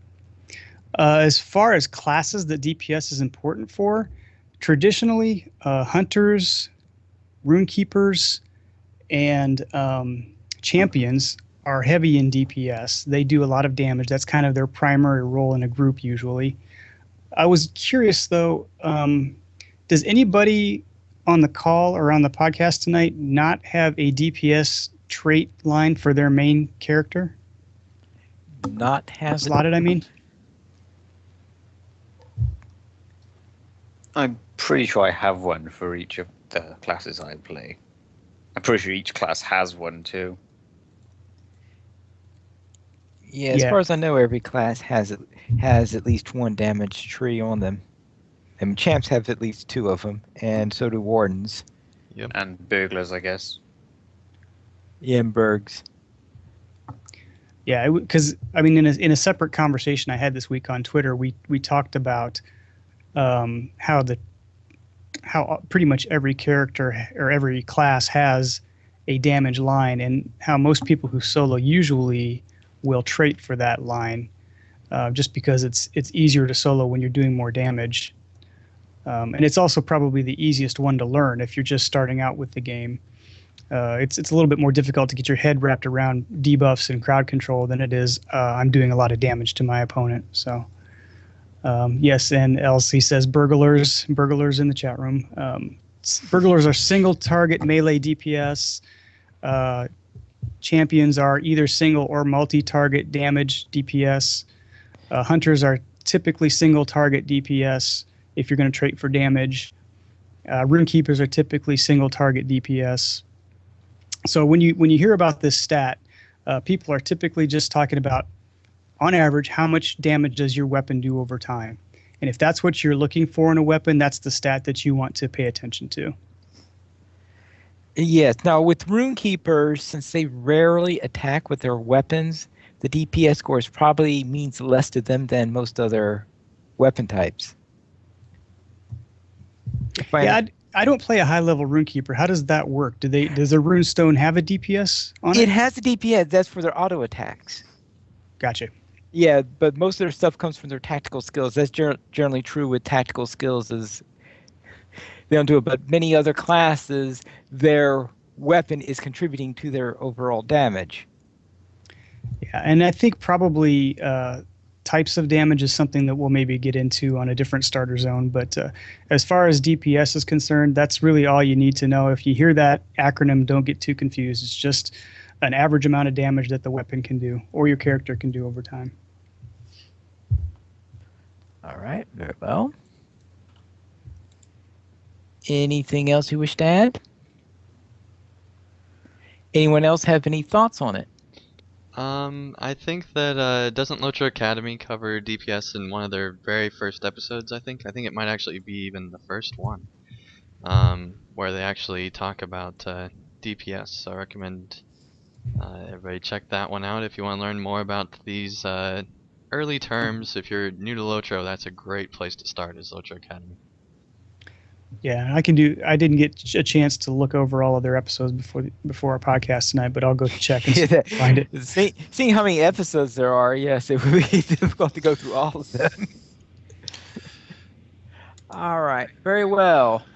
As far as classes that DPS is important for, traditionally hunters, runekeepers, and champions are heavy in DPS. They do a lot of damage. That's kind of their primary role in a group usually. I was curious though, does anybody on the call or on the podcast tonight not have a DPS trait line for their main character? Not have Slotted, I mean? I'm pretty sure I have one for each of the classes I play. I'm pretty sure each class has one too. Yeah, as far as I know, every class has at least one damage tree on them. And champs have at least two of them, and so do wardens. Yep. And burglars, I guess. Yeah, and bergs. Yeah, because I mean, in a separate conversation I had this week on Twitter, we talked about how pretty much every character or every class has a damage line, and how most people who solo usually will trait for that line, just because it's easier to solo when you're doing more damage. And it's also probably the easiest one to learn if you're just starting out with the game. It's a little bit more difficult to get your head wrapped around debuffs and crowd control than it is I'm doing a lot of damage to my opponent. So yes, and Elsie says burglars in the chat room. Burglars are single target melee DPS. Champions are either single or multi-target damage DPS. Hunters are typically single target DPS if you're going to trait for damage. Runekeepers are typically single target DPS. So when you hear about this stat, people are typically just talking about, on average, how much damage does your weapon do over time? And if that's what you're looking for in a weapon, that's the stat that you want to pay attention to. Yes. Now, with runekeepers, since they rarely attack with their weapons, the DPS scores probably means less to them than most other weapon types. I don't play a high-level runekeeper. How does that work? Does a runestone have a DPS on it? It has a DPS. That's for their auto attacks. Gotcha. Yeah, but most of their stuff comes from their tactical skills. That's generally true with tactical skills. Is they don't do it, but many other classes, their weapon is contributing to their overall damage. Yeah, and I think probably types of damage is something that we'll maybe get into on a different starter zone. But as far as DPS is concerned, that's really all you need to know. If you hear that acronym, don't get too confused. It's just an average amount of damage that the weapon can do or your character can do over time. All right, very well. Anything else you wish to add? Anyone else have any thoughts on it? I think that doesn't LOTRO Academy cover DPS in one of their very first episodes? I think it might actually be even the first one, where they actually talk about DPS. So I recommend everybody check that one out if you want to learn more about these early terms, if you're new to LOTRO, that's a great place to start, is LOTRO Academy. Yeah, I didn't get a chance to look over all of their episodes before our podcast tonight, but I'll go check and find it. Seeing how many episodes there are, yes, it would be difficult to go through all of them. All right, very well.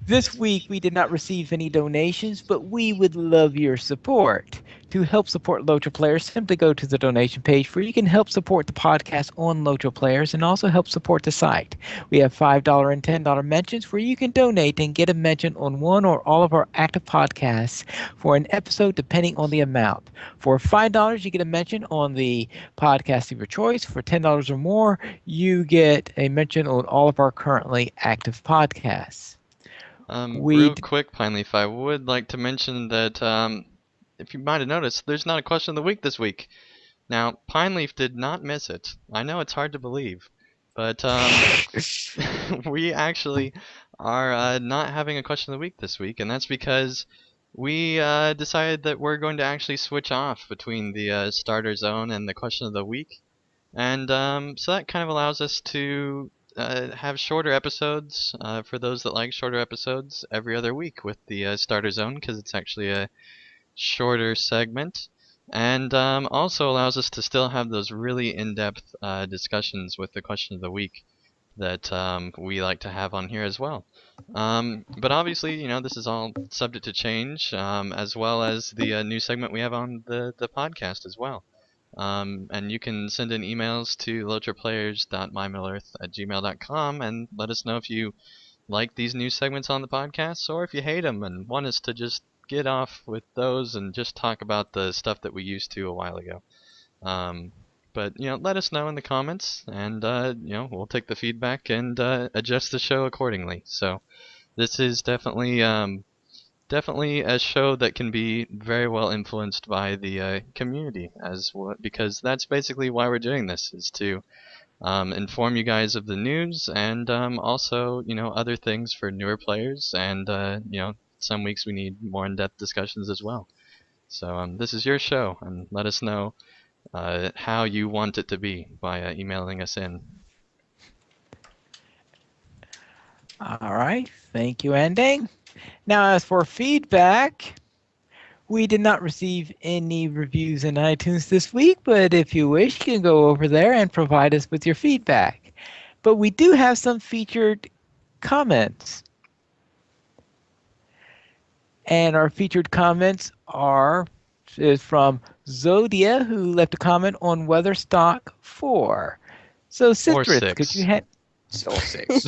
This week, we did not receive any donations, but we would love your support. To help support LOTRO Players, simply go to the donation page where you can help support the podcast on LOTRO Players and also help support the site. We have $5 and $10 mentions where you can donate and get a mention on one or all of our active podcasts for an episode depending on the amount. For $5, you get a mention on the podcast of your choice. For $10 or more, you get a mention on all of our currently active podcasts. Real quick, Pineleaf, I would like to mention that if you might have noticed, there's not a question of the week this week. Now, Pineleaf did not miss it. I know it's hard to believe, but we actually are not having a question of the week this week, and that's because we decided that we're going to actually switch off between the starter zone and the question of the week, and so that kind of allows us to have shorter episodes for those that like shorter episodes every other week with the starter zone, because it's actually a shorter segment, and also allows us to still have those really in-depth discussions with the question of the week that we like to have on here as well. But obviously, this is all subject to change, as well as the new segment we have on the podcast as well. And you can send in emails to lotroplayers.mymiddleearth@gmail.com and let us know if you like these new segments on the podcast, or if you hate them and want us to just get off with those and just talk about the stuff that we used to a while ago. But let us know in the comments, and we'll take the feedback and adjust the show accordingly. So this is definitely a show that can be very well influenced by the community, because that's basically why we're doing this, is to inform you guys of the news, and also other things for newer players, and some weeks we need more in-depth discussions as well. So this is your show, and let us know how you want it to be by emailing us in. All right, thank you, Ending. Now, as for feedback, we did not receive any reviews in iTunes this week, but if you wish, you can go over there and provide us with your feedback. But we do have some featured comments. And our featured comments is from Zodia, who left a comment on Weatherstock 4. So, Citrus, could you have... Or 6.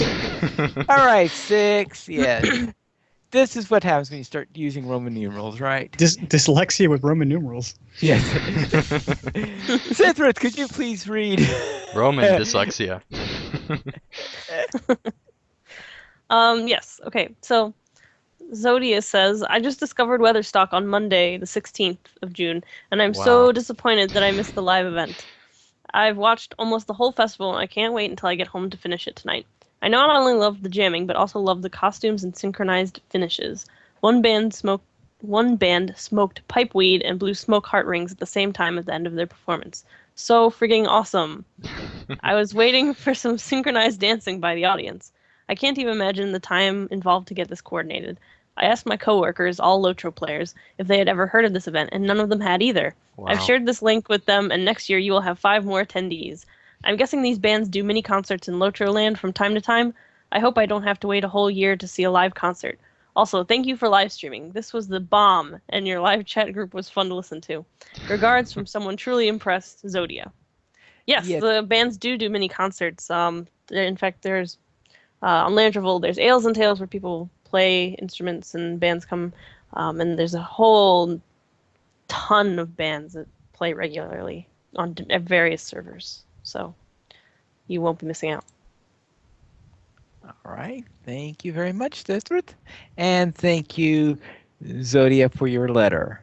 All right, 6, yes. This is what happens when you start using Roman numerals, right? Dyslexia with Roman numerals. Yes. Citrus, could you please read? Roman dyslexia. Yes. Okay. So Zodia says, I just discovered Weatherstock on Monday, the 16th of June, and I'm so disappointed that I missed the live event. I've watched almost the whole festival, and I can't wait until I get home to finish it tonight. I not only love the jamming, but also love the costumes and synchronized finishes. One band smoked pipe weed and blew smoke heart rings at the same time at the end of their performance. So frigging awesome. I was waiting for some synchronized dancing by the audience. I can't even imagine the time involved to get this coordinated. I asked my coworkers, all LOTRO players, if they had ever heard of this event, and none of them had either. Wow. I've shared this link with them, and next year you will have 5 more attendees. I'm guessing these bands do mini concerts in LOTRO land from time to time. I hope I don't have to wait a whole year to see a live concert. Also, thank you for live streaming. This was the bomb, and your live chat group was fun to listen to. Regards from someone truly impressed, Zodia. Yes, the bands do mini concerts. In fact, there's on Landrival, there's Ales and Tales where people play instruments and bands come, and there's a whole ton of bands that play regularly on various servers. So you won't be missing out. All right. Thank you very much, Citrus. And thank you, Zodia, for your letter.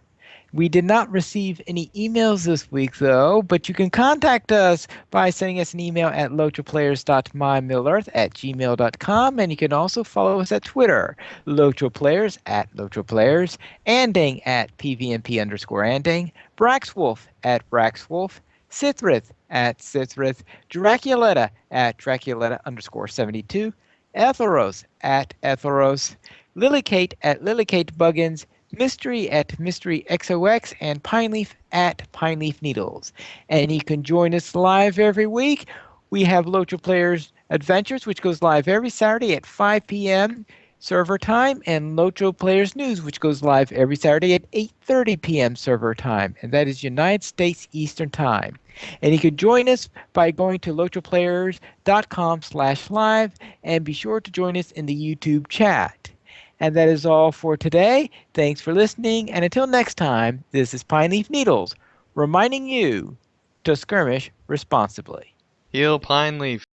We did not receive any emails this week, though, but you can contact us by sending us an email at lotroplayers.mymiddleearth@gmail.com, and you can also follow us at Twitter, LOTROPlayers @LOTROPlayers, Anding @PVMP_Anding, Braxwolf @Braxwolf, Sithrith at Sithrith, Draculetta at Draculetta_72, Etheros at Etheros, Lilykate at Lilykate Buggins, Mystery at Mystery XOX, and Pineleaf at Pineleaf Needles. And you can join us live every week. We have LOTRO Players Adventures, which goes live every Saturday at 5 p.m. server time, and LOTRO Players News, which goes live every Saturday at 8:30 p.m. server time, and that is United States Eastern Time. And you can join us by going to lotroplayers.com/live, and be sure to join us in the YouTube chat. And that is all for today. Thanks for listening, and until next time, this is Pineleaf Needles reminding you to skirmish responsibly. Heal Pine Leaf.